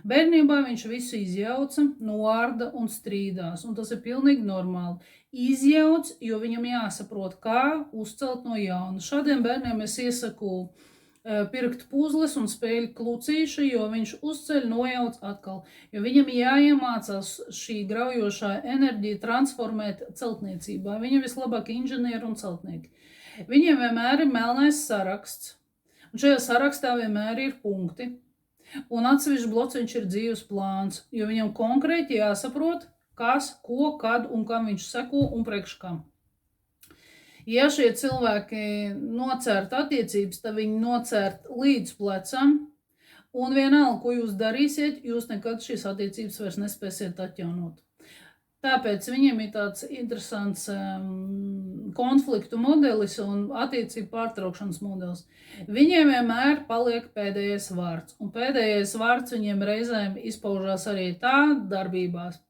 Bērnībā viņš visu izjauca, noārda un strīdās, un tas ir pilnīgi normāli. Izjauc, jo viņam jāsaprot, kā uzcelt no jauna. Šādiem bērniem es iesaku pirkt puzles un spēļu klucīšu, jo viņš uzceļ, nojauc atkal. Jo viņam jāiemācās šī graujošā enerģija transformēt celtniecībā. Viņam vislabāk inženieri un celtnieki. Viņiem vienmēr ir melnais saraksts, un šajā sarakstā vienmēr ir punkti. Un atsevišķi blociņš ir dzīves plāns, jo viņam konkrēti jāsaprot, kas, ko, kad un kam viņš seko un priekš kam. Ja šie cilvēki nocērt attiecības, tad viņi nocērt līdz plecam, un vienalga, ko jūs darīsiet, jūs nekad šīs attiecības vairs nespēsiet atjaunot. Tāpēc viņiem ir tāds interesants konfliktu modelis un attiecību pārtraukšanas modelis. Viņiem vienmēr paliek pēdējais vārds, un pēdējais vārds viņiem reizēm izpaužās arī tā darbībās.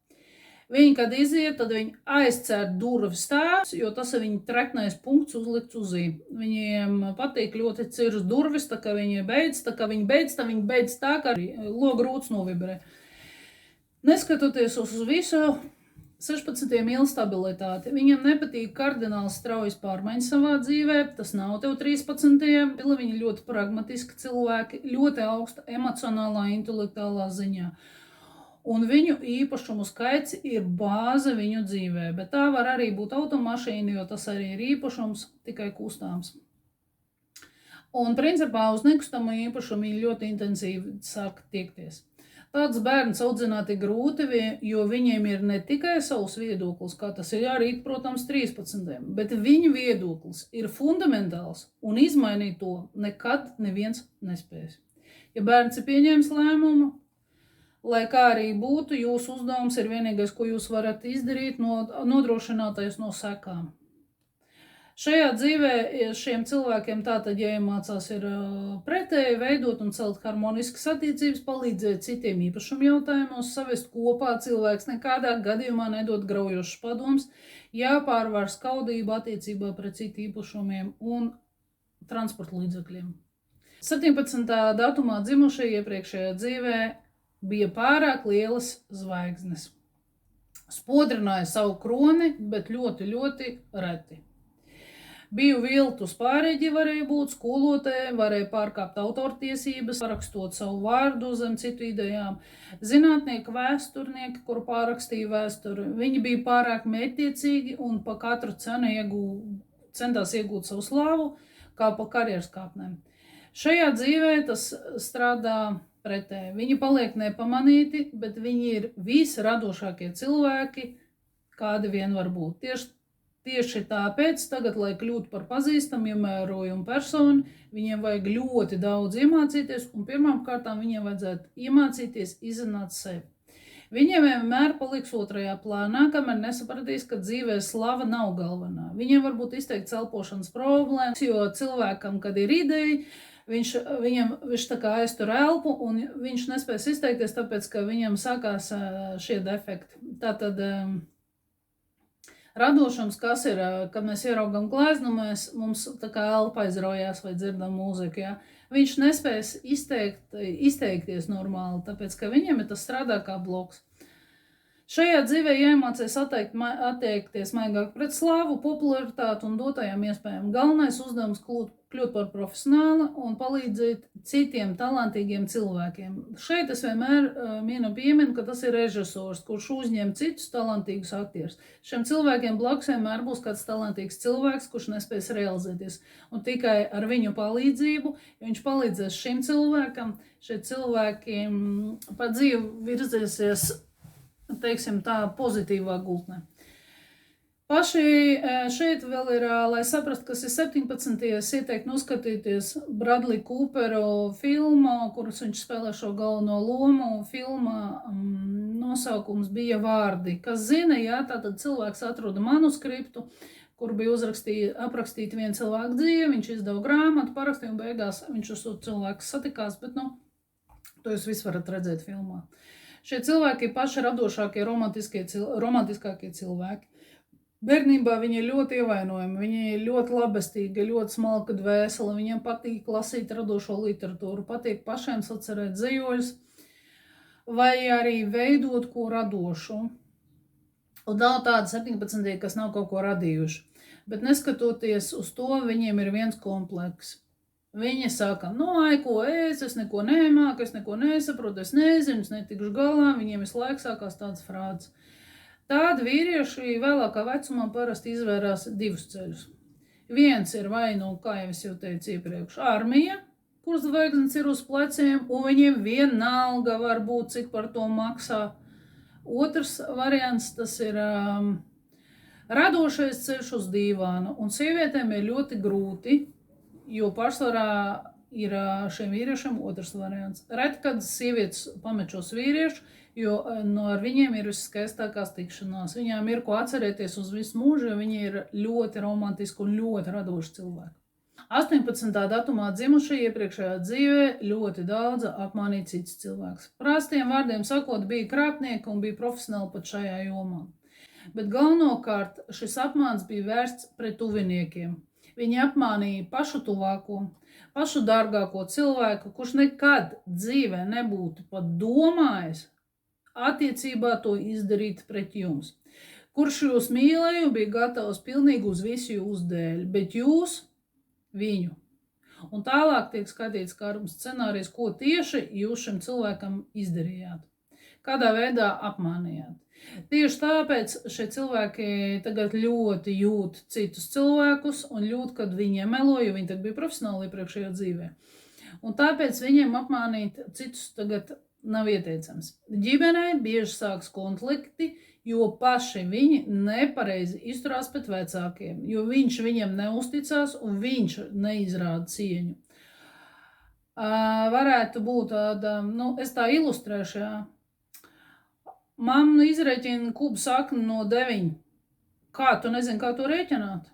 Viņi, kad iziet, tad viņi aizcēr durvis tā, jo tas ir viņa treknais punkts uzlikts uz ī. Viņiem patīk ļoti cirs durvis, tā kā viņi beidz, tā kā viņi beidz tā, kā arī logrūts novibrē. Neskatoties uz visu, 16. mīl stabilitāti. Viņam nepatīk kardināli straujas pārmaiņas savā dzīvē, tas nav tev 13. Viņi ļoti pragmatiski cilvēki, ļoti augsta emocionālā, intelektuālā ziņā. Un viņu īpašumu skaits ir bāze viņu dzīvē, bet tā var arī būt automašīna, jo tas arī ir īpašums, tikai kustāms. Un principā uz nekustamo īpašumu ļoti intensīvi sāk tiekties. Tāds bērns audzināt ir grūti, jo viņiem ir ne tikai savs viedoklis, kā tas ir arī, protams, 13. Bet viņa viedoklis ir fundamentāls un izmainīt to nekad neviens nespēs. Ja bērns ir pieņēmis lēmumu, lai kā arī būtu, jūsu uzdevums ir vienīgais, ko jūs varat izdarīt, nodrošināties no sekām. Šajā dzīvē šiem cilvēkiem tātad jāiemācās ir pretēji veidot un celt harmoniskas attiecības, palīdzēt citiem īpašumu jautājumos, savest kopā, cilvēks nekādā gadījumā nedod graujošas padomus, jāpārvar skaudība attiecībā pret citu īpašumiem un transporta līdzekļiem. 17. datumā dzimušie iepriekšējā dzīvē bija pārāk lielas zvaigznes. Spodrināja savu kroni, bet ļoti, ļoti reti. Biju viltus pārēģi varēja būt, skolotāji varēja pārkāpt autortiesības, parakstot savu vārdu zem citu idejām. Zinātnieki, vēsturnieki, kur pārakstīja vēsturi, viņi bija pārāk mērķtiecīgi un pa katru cenu centās iegūt savu slāvu, kā pa karjeras kāpnēm. Šajā dzīvē tas strādā pretēji. Viņi paliek nepamanīti, bet viņi ir visradošākie cilvēki, kādi vien var būt. Tieši tāpēc tagad, lai kļūtu par pazīstamu, ievērojumu personu, viņiem vajag ļoti daudz iemācīties, un pirmām kārtām viņiem vajadzētu iemācīties izzināt sevi. Viņiem vienmēr paliks otrajā plānā, kamēr nesapratīs, ka dzīvē slava nav galvenā. Viņiem varbūt izteikt elpošanas problēmas, jo cilvēkam, kad ir ideja, viņš tā kā aiztur elpu, un viņš nespēs izteikties, tāpēc, ka viņam sākās šie defekti. Tātad Radošums, kas ir, kad mēs ieraugam gleznu, mums tā kā elpa aizraujās vai dzirdam mūziku, ja? Viņš nespēs izteikties normāli, tāpēc, ka viņiem ir tas strādā kā bloks. Šajā dzīvē jāiemācās attiekties maigāk pret slāvu, popularitāti un dotajām iespējām. Galvenais uzdevums kļūt par profesionāli un palīdzēt citiem talantīgiem cilvēkiem. Šeit es vienmēr pieminu, ka tas ir režisors, kurš uzņem citus talantīgus aktierus. Šiem cilvēkiem blakus vienmēr būs kāds talantīgs cilvēks, kurš nespēs realizēties. Un tikai ar viņu palīdzību, ja viņš palīdzēs šim cilvēkam, šie cilvēki pa dzīvi virzīsies, teiksim tā, pozitīvā gultnē. Paši šeit vēl ir, lai saprast, kas ir 17. Es ieteiktu noskatīties Bradley Cooperu filmu, kuras viņš spēlē šo galveno lomu. Filmā nosaukums bija Vārdi. Kas zina, jā, tātad cilvēks atroda manuskriptu, kur bija aprakstīta viena cilvēka dzīve, viņš izdeva grāmatu, parakstīja un beigās viņš uz to cilvēku satikās, bet, to jūs visu varat redzēt filmā. Šie cilvēki ir paši radošākie, romantiskākie cilvēki. Bērnībā viņi ir ļoti ievainojami, viņi ir ļoti labestīgi, ļoti smalka dvēsele, viņiem patīk lasīt radošo literatūru, patīk pašiem sacerēt zejoļus vai arī veidot ko radošu. Un nav tādi 17, kas nav kaut ko radījuši. Bet neskatoties uz to, viņiem ir viens komplekss. Viņi saka, ko es neko nemāku, es neko nesaprotu, es nezinu, es netikšu galā, viņiem visu laiku sākās tādas frāzes. Tādi vīrieši vēlākā vecumā parasti izvērās divus ceļus. Viens ir vai, kā jau es jau teicu iepriekš, armija, kuras zvaigznes ir uz pleciem, un viņiem vienalga var būt, cik par to maksā. Otrs variants, tas ir radošais ceļš uz dīvānu, un sievietēm ir ļoti grūti, jo pārsvarā ir šiem vīriešiem otrs variants. Reti, kad sievietes pamet šos vīriešus, jo ar viņiem ir viskaistākās tikšanās. Viņām ir ko atcerēties uz visu mūžu, jo viņi ir ļoti romantiski un ļoti radoši cilvēki. 18. datumā dzimušie iepriekšējā dzīvē ļoti daudz apmānīja cits cilvēks. Prastiem vārdiem sakot, bija krāpnieki un bija profesionāli pat šajā jomā. Bet galvenokārt šis apmāns bija vērsts pret tuviniekiem. Viņi apmānīja pašu tuvāko, pašu dārgāko cilvēku, kurš nekad dzīvē nebūtu pat domājis attiecībā to izdarīt pret jums. Kurš jūs mīlēja un bija gatavs pilnīgi uz visu jūs dēļ, bet jūs viņu. Un tālāk tiek skatīts karmas scenārijs, ko tieši jūs šim cilvēkam izdarījāt. Kādā veidā apmānījāt. Tieši tāpēc šie cilvēki tagad ļoti jūt citus cilvēkus un jūt, kad viņiem melo, jo viņi tagad bija profesionāli iepriekšējā dzīvē. Un tāpēc viņiem apmānīt citus tagad nav ieteicams. Ģimenē bieži sāks konflikti, jo paši viņi nepareizi izturās pret vecākiem, jo viņš viņiem neusticās un viņš neizrāda cieņu. Varētu būt tāda, es tā ilustrēšu, jā. Mamma izrēķina kubu sakni no 9. Kā tu nezini, kā to rēķināt?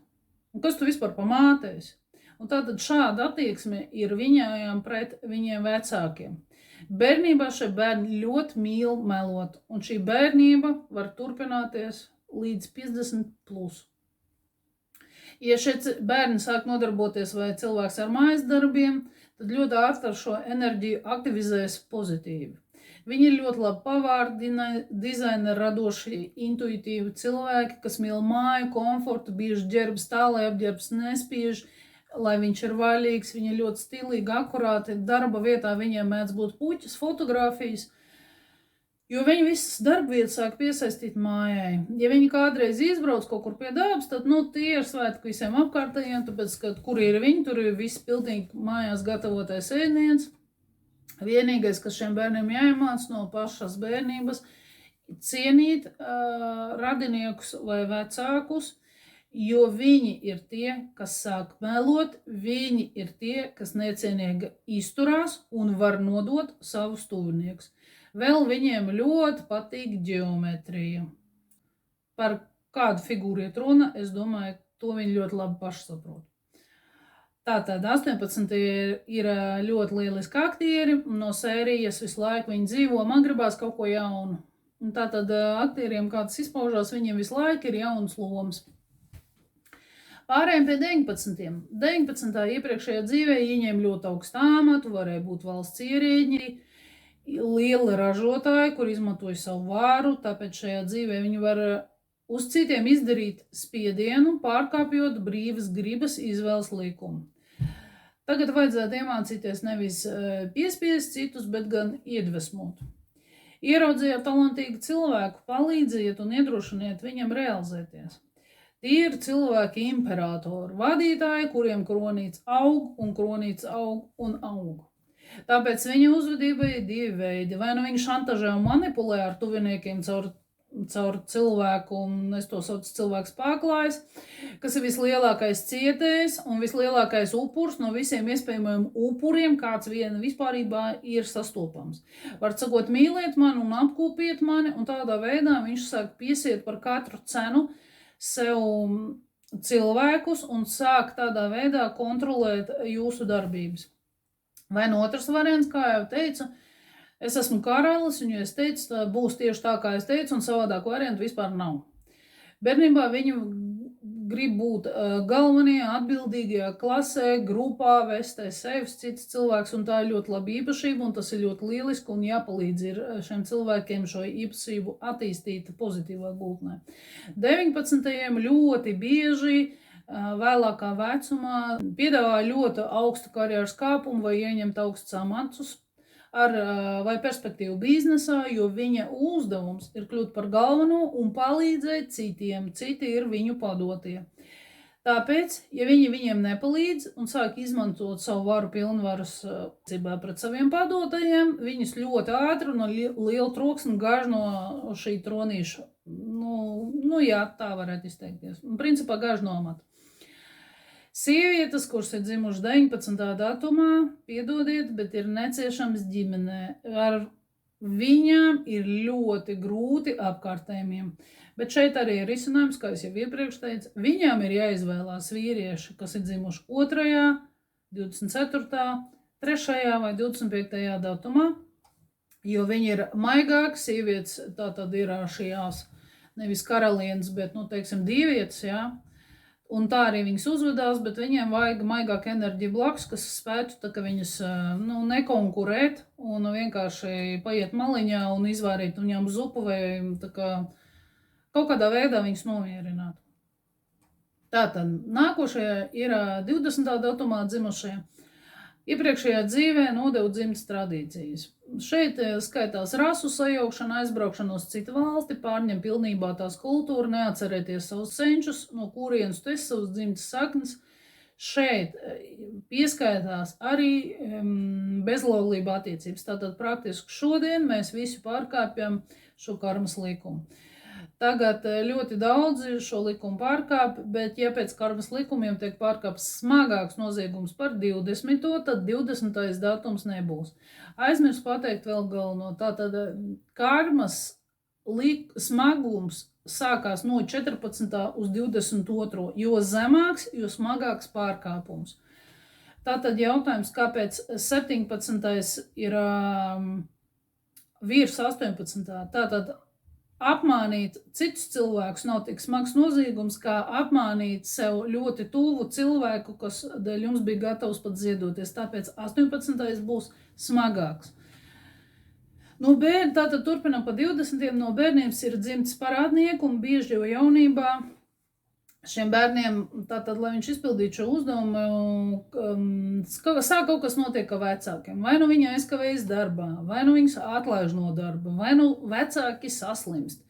Un kas tu vispār pamātēs? Un tātad šāda attieksme ir viņām pret viņiem vecākiem. Bērnībā šie bērni ļoti mīl melot, un šī bērnība var turpināties līdz 50+. Ja šie bērni sāk nodarboties vai cilvēks ar mājas darbiem, tad ļoti ātri šo enerģiju aktivizēs pozitīvi. Viņi ir ļoti labi pavārdi, dizaineri, radoši, intuitīvi cilvēki, kas mīl māju, komfortu, bieži ģērbs tā, lai apģērbs nespiež, lai viņš ir vaļīgs, viņi ir ļoti stilīgi, akurāti, darba vietā viņiem mēdz būt puķis, fotogrāfijas, jo viņi visas darbvietas sāk piesaistīt mājai. Ja viņi kādreiz izbrauc kaut kur pie dabas, tad, tie ir svētki visiem apkārtējiem, tāpēc, ka kur ir viņi, tur ir viss pilnīgi mājās gatavotais ēdiens. Vienīgais, kas šiem bērniem jāiemāc no pašas bērnības, cienīt radiniekus vai vecākus, jo viņi ir tie, kas sāk melot, viņi ir tie, kas necienīgi izturās un var nodot savus tuviniekus. Vēl viņiem ļoti patīk ģeometrija. Par kādu figūru iet runa, es domāju, to viņi ļoti labi paši saprot. Tātad 18 ir ļoti lieliski aktieri, no sērijas visu laiku viņi dzīvo, man gribās kaut ko jaunu. Un tātad aktieriem, kā tas izpaužās, viņiem visu laiku ir jaunas lomas. Pārējiem pie 19. 19. iepriekšējā dzīvē ieņēma ļoti augstu amatu, varēja būt valsts ierēģi, lieli ražotāji, kur izmantoja savu vāru, tāpēc šajā dzīvē viņi var uz citiem izdarīt spiedienu, pārkāpjot brīvas gribas izvēles likumu. Tagad vajadzētu iemācīties nevis piespiest citus, bet gan iedvesmot. Ieraudzījāt talantīgu cilvēku, palīdziet un iedrošiniet viņam realizēties. Tie ir cilvēki imperatori, vadītāji, kuriem kronīts aug un kronīts aug un aug. Tāpēc viņa uzvedība ir divi veidi. Vai nu viņš šantažē un manipulē ar tuviniekiem caur cilvēku, un es to saucu cilvēks pārklājs, kas ir vislielākais cietējs un vislielākais upurs no visiem iespējamajiem upuriem, kāds viena vispārībā ir sastopams. Var sakot, mīliet mani un apkūpiet mani, un tādā veidā viņš sāk piesiet par katru cenu sev cilvēkus un sāk tādā veidā kontrolēt jūsu darbības. Vai no otrs variants, kā jau teicu, es esmu karalis, un, ja es teicu, tā būs tieši tā, kā es teicu, un savādāk variantu vispār nav. Bērnībā viņi grib būt galvenie, atbildīgajā klasē, grupā, vestē sevis cits cilvēks, un tā ir ļoti laba īpašība, un tas ir ļoti lieliski, un jāpalīdz ir šiem cilvēkiem šo īpašību attīstīt pozitīvā gultnē. 19. ļoti bieži vēlākā vecumā piedāvā ļoti augstu karjeras kāpumu vai ieņemt augstus amatus vai perspektīvu biznesā, jo viņa uzdevums ir kļūt par galveno un palīdzēt citiem. Citi ir viņu padotie. Tāpēc, ja viņi viņiem nepalīdz un sāk izmantot savu varu pilnvarus pret saviem padotajiem, viņus ļoti ātri un no liela troksni gāž no šī tronīša. Jā, tā varētu izteikties. Un principā gāž no amata. Sievietes, kuras ir dzimušas 19. datumā, piedodiet, bet ir neciešams ģimenē. Ar viņām ir ļoti grūti apkārtējiem. Bet šeit arī ir risinājums, kā es jau iepriekš teicu, viņām ir jāizvēlās vīrieši, kas ir dzimuši 2., 24., 3. vai 25. datumā, jo viņi ir maigāki, sievietes tā tad ir šajās nevis karalienes, bet, dievietes, jā. Un tā arī viņas uzvedās, bet viņiem vajag maigāku enerģiju blakus, kas spētu tā, ka viņas nekonkurēt un vienkārši paiet maliņā un izvārīt viņām zupu vai tā kā kaut kādā veidā viņas nomierināt. Tātad, nākošajā ir 20. datumā dzimušie. Iepriekšējā dzīvē nodeva dzimtas tradīcijas. Šeit skaitās rasu sajaukšana, aizbraukšana uz citu valsti, pārņem pilnībā tās kultūru, neatcerēties savus senčus, no kurienes tu esi savus dzimtas saknes. Šeit pieskaitās arī bezlaulība attiecības. Tātad praktiski šodien mēs visi pārkāpjam šo karmas likumu. Tagad ļoti daudzi šo likumu pārkāp, bet ja pēc karmas likumiem tiek pārkāps smagāks noziegums par 20. tad 20. datums nebūs. Aizmirst pateikt vēl galveno. Tātad karmas smagums sākās no 14. uz 22. Jo zemāks, jo smagāks pārkāpums. Tātad jautājums, kāpēc 17. ir virs 18. Tātad apmānīt citus cilvēkus nav tik smags noziegums, kā apmānīt sev ļoti tuvu cilvēku, kas dēļ jums bija gatavs pat ziedoties. Tāpēc 18. būs smagāks. Tātad turpinām pa 20. No bērniem ir dzimts parādnieku un bieži jau jaunībā šiem bērniem, tātad, lai viņš izpildītu šo uzdevumu, sāk kaut kas notiek ar vecākiem. Vai nu viņi aizkavējas darbā, vai nu viņus atlaiž no darba, vai nu vecāki saslimst,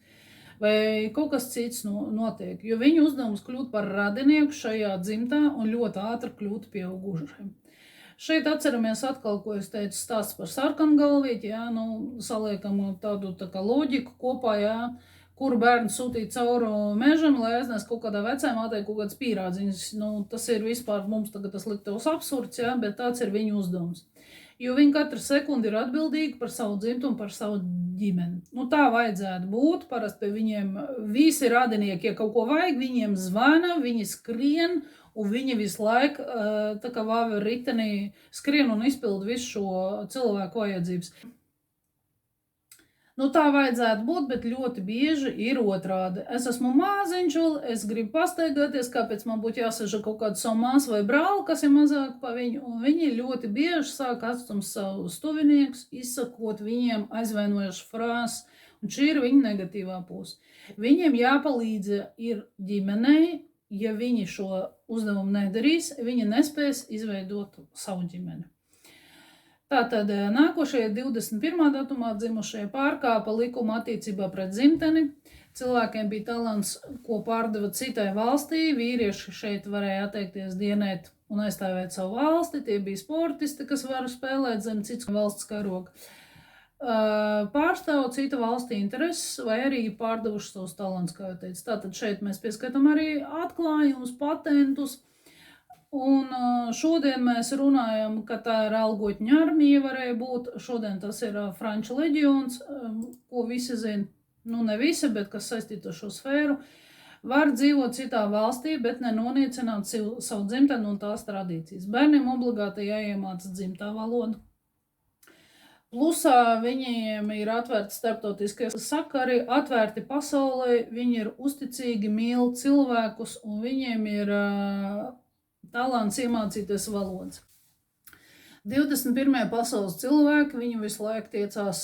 vai kaut kas cits notiek. Jo viņu uzdevums kļūt par radinieku šajā dzimtā un ļoti ātri kļūt pieaugušiem. Šeit atceramies atkal, ko es teicu, stāsts par sarkangalvīti, saliekam tādu tā kā loģiku kopā, kuru bērnu sūtīt cauri mežam, lai aiznes kaut kādā vecāmātei kaut kādas pīrādziņas. Tas ir vispār mums tagad tas liktos absurds, bet tāds ir viņu uzdevums. Jo viņi katru sekundi ir atbildīgi par savu dzimtu un par savu ģimeni. Tā vajadzētu būt. Parasti pie viņiem visi radinieki, ja kaut ko vajag, viņiem zvana, viņi skrien, un viņi visu laiku tā kā vāve ritenī skrien un izpilda visu šo cilvēku vajadzības. Nu, tā vajadzētu būt, bet ļoti bieži ir otrādi. Es esmu maziņš, es gribu pastaigāties, kāpēc man būtu jāsaža kaut kādu savu māsu vai brāli, kas ir mazāk pa viņu, un viņi ļoti bieži sāk atstumt savus tuviniekus, izsakot viņiem aizvainojušas frāzes, un šī ir viņa negatīvā puse. Viņiem jāpalīdz ir ģimenei, ja viņi šo uzdevumu nedarīs, viņi nespēs izveidot savu ģimeni. Tātad nākošie 21. datumā dzimušie pārkāpa likumu attiecībā pret dzimteni. Cilvēkiem bija talants, ko pārdeva citai valstī. Vīrieši šeit varēja atteikties dienēt un aizstāvēt savu valsti. Tie bija sportisti, kas var spēlēt zem citas valsts karoga. Pārstāv cita valstī intereses vai arī pārdevuši savus talants, kā jau teicu. Tātad šeit mēs pieskatām arī atklājumus, patentus. Un šodien mēs runājam, ka tā ir algotņa armija varēja būt. Šodien tas ir Franču leģions, ko visi zina, nu ne visi, bet kas saistīta ar šo sfēru. Var dzīvot citā valstī, bet nenoniecināt savu dzimteni un tās tradīcijas. Bērniem obligāti jāiemāca dzimtā valoda. Plusā viņiem ir atvērti starptautiskie sakari, atvērti pasaulē, viņi ir uzticīgi, mīl cilvēkus un viņiem ir talants iemācīties valodas. 21. pasaules cilvēki, viņi visu laiku tiecās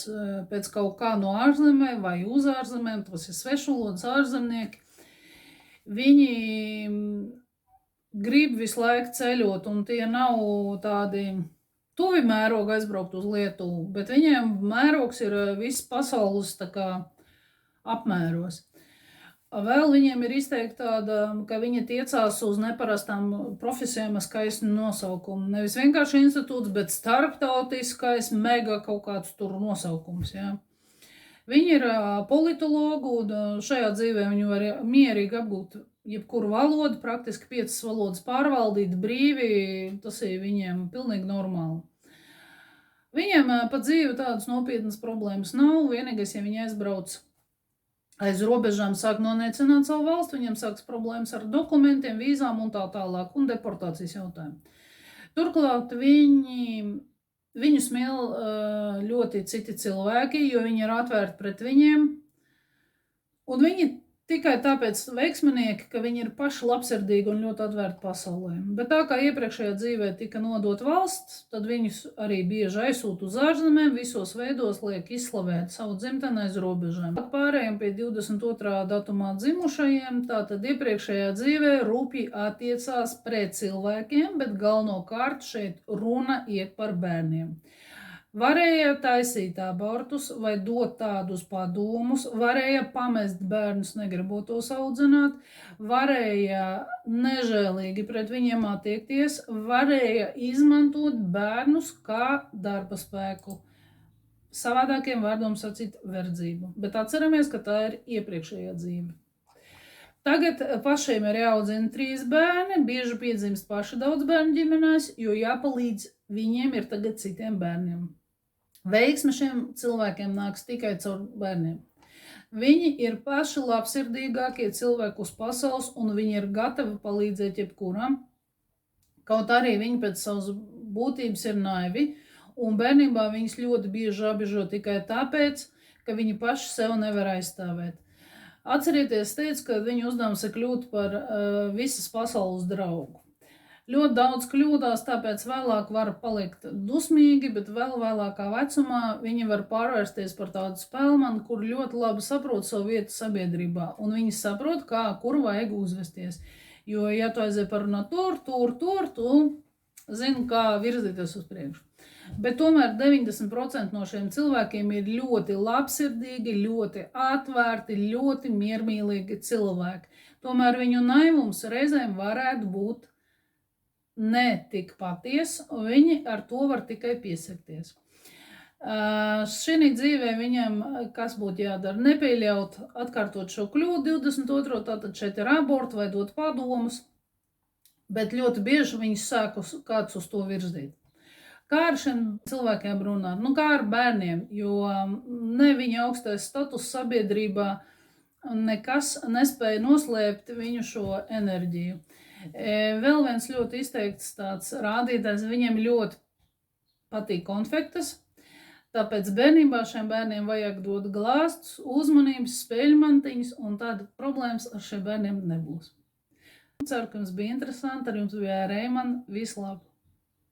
pēc kaut kā no ārzemēm vai uz ārzemēm, tas ir svešvalodas ārzemnieki. Viņi grib visu laiku ceļot, un tie nav tādi tuvi mērogi aizbraukt uz Lietuvu, bet viņiem mērogs ir viss pasaules tā kā apmēros. Vēl viņiem ir izteikti tāda, ka viņi tiecās uz neparastām profesijām ar skaistu nosaukumu. Nevis vienkārši institūts, bet starptautiskais, mega kaut kāds tur nosaukums. Ja. Viņi ir politologi, un šajā dzīvē viņi var mierīgi apgūt jebkuru valodu, praktiski 5 valodas pārvaldīt brīvi, tas ir viņiem pilnīgi normāli. Viņiem pa dzīvi tādas nopietnas problēmas nav, vienīgais, ja viņi aizbrauc aiz robežām sāk noniecināt savu valstu, viņiem sāks problēmas ar dokumentiem, vīzām un tā tālāk, un deportācijas jautājumu. Turklāt viņus mīl ļoti citi cilvēki, jo viņi ir atvērti pret viņiem, un viņi tikai tāpēc veiksminieki, ka viņi ir paši labsirdīgi un ļoti atvērti pasaulē. Bet tā kā iepriekšējā dzīvē tika nodot valsts, tad viņus arī bieži aizsūt uz ārzemēm, visos veidos liek izslavēt savu dzimteni aiz robežām. Pārējiem pie 22. datumā dzimušajiem, tātad iepriekšējā dzīvē rūpīgi attiecās pret cilvēkiem, bet galvenokārt šeit runa iet par bērniem. Varēja taisīt abortus vai dot tādus padomus, varēja pamest bērnus, negribot tos audzināt, varēja nežēlīgi pret viņiem attiekties, varēja izmantot bērnus kā darba spēku. Savādākiem vārdiem sacīt verdzību, bet atceramies, ka tā ir iepriekšējā dzīve. Tagad pašiem ir jāaudzina 3 bērni, bieži piedzimst paši daudz bērnu ģimenēs, jo jāpalīdz viņiem ir tagad citiem bērniem. Veiksme šiem cilvēkiem nāks tikai caur bērniem. Viņi ir paši labsirdīgākie cilvēki uz pasaules, un viņi ir gatavi palīdzēt jebkuram. Kaut arī viņi pēc savas būtības ir naivi, un bērnībā viņus ļoti bieži apbežo tikai tāpēc, ka viņi paši sev nevar aizstāvēt. Atcerieties, teicu, ka viņu uzdevums ir kļūt par visas pasaules draugu. Ļoti daudz kļūdās, tāpēc vēlāk var palikt dusmīgi, bet vēl vēlākā vecumā viņi var pārvērsties par tādu spēlmanu, kur ļoti labi saprot savu vietu sabiedrībā, un viņi saprot, kur vajag uzvesties. Jo, ja tu aizēji parunāt tur, tu zini, kā virzīties uz priekšu. Bet tomēr 90% no šiem cilvēkiem ir ļoti labsirdīgi, ļoti atvērti, ļoti miermīlīgi cilvēki. Tomēr viņu naivums reizēm varētu būt ne tik paties, un viņi ar to var tikai piesakties. Šī dzīvē viņam, kas būtu jādara, nepieļaut atkārtot šo kļūdu 22. Tātad šeit ir abortu vai dot padomus, bet ļoti bieži viņus sāk kāds uz to virzīt. Kā ar šiem cilvēkiem runāt? Nu, kā ar bērniem, jo ne viņa augstais status sabiedrībā nekas nespēja noslēpt viņu šo enerģiju. Vēl viens ļoti izteikts tāds rādītājs, viņiem ļoti patīk konfektes. Tāpēc bērnībā šiem bērniem vajag dot glāstus, uzmanības, spēļmantiņus, un tāda problēmas ar šiem bērniem nebūs. Ceru, ka jums bija interesanti, ar jums bija Reimana. Vislabāk!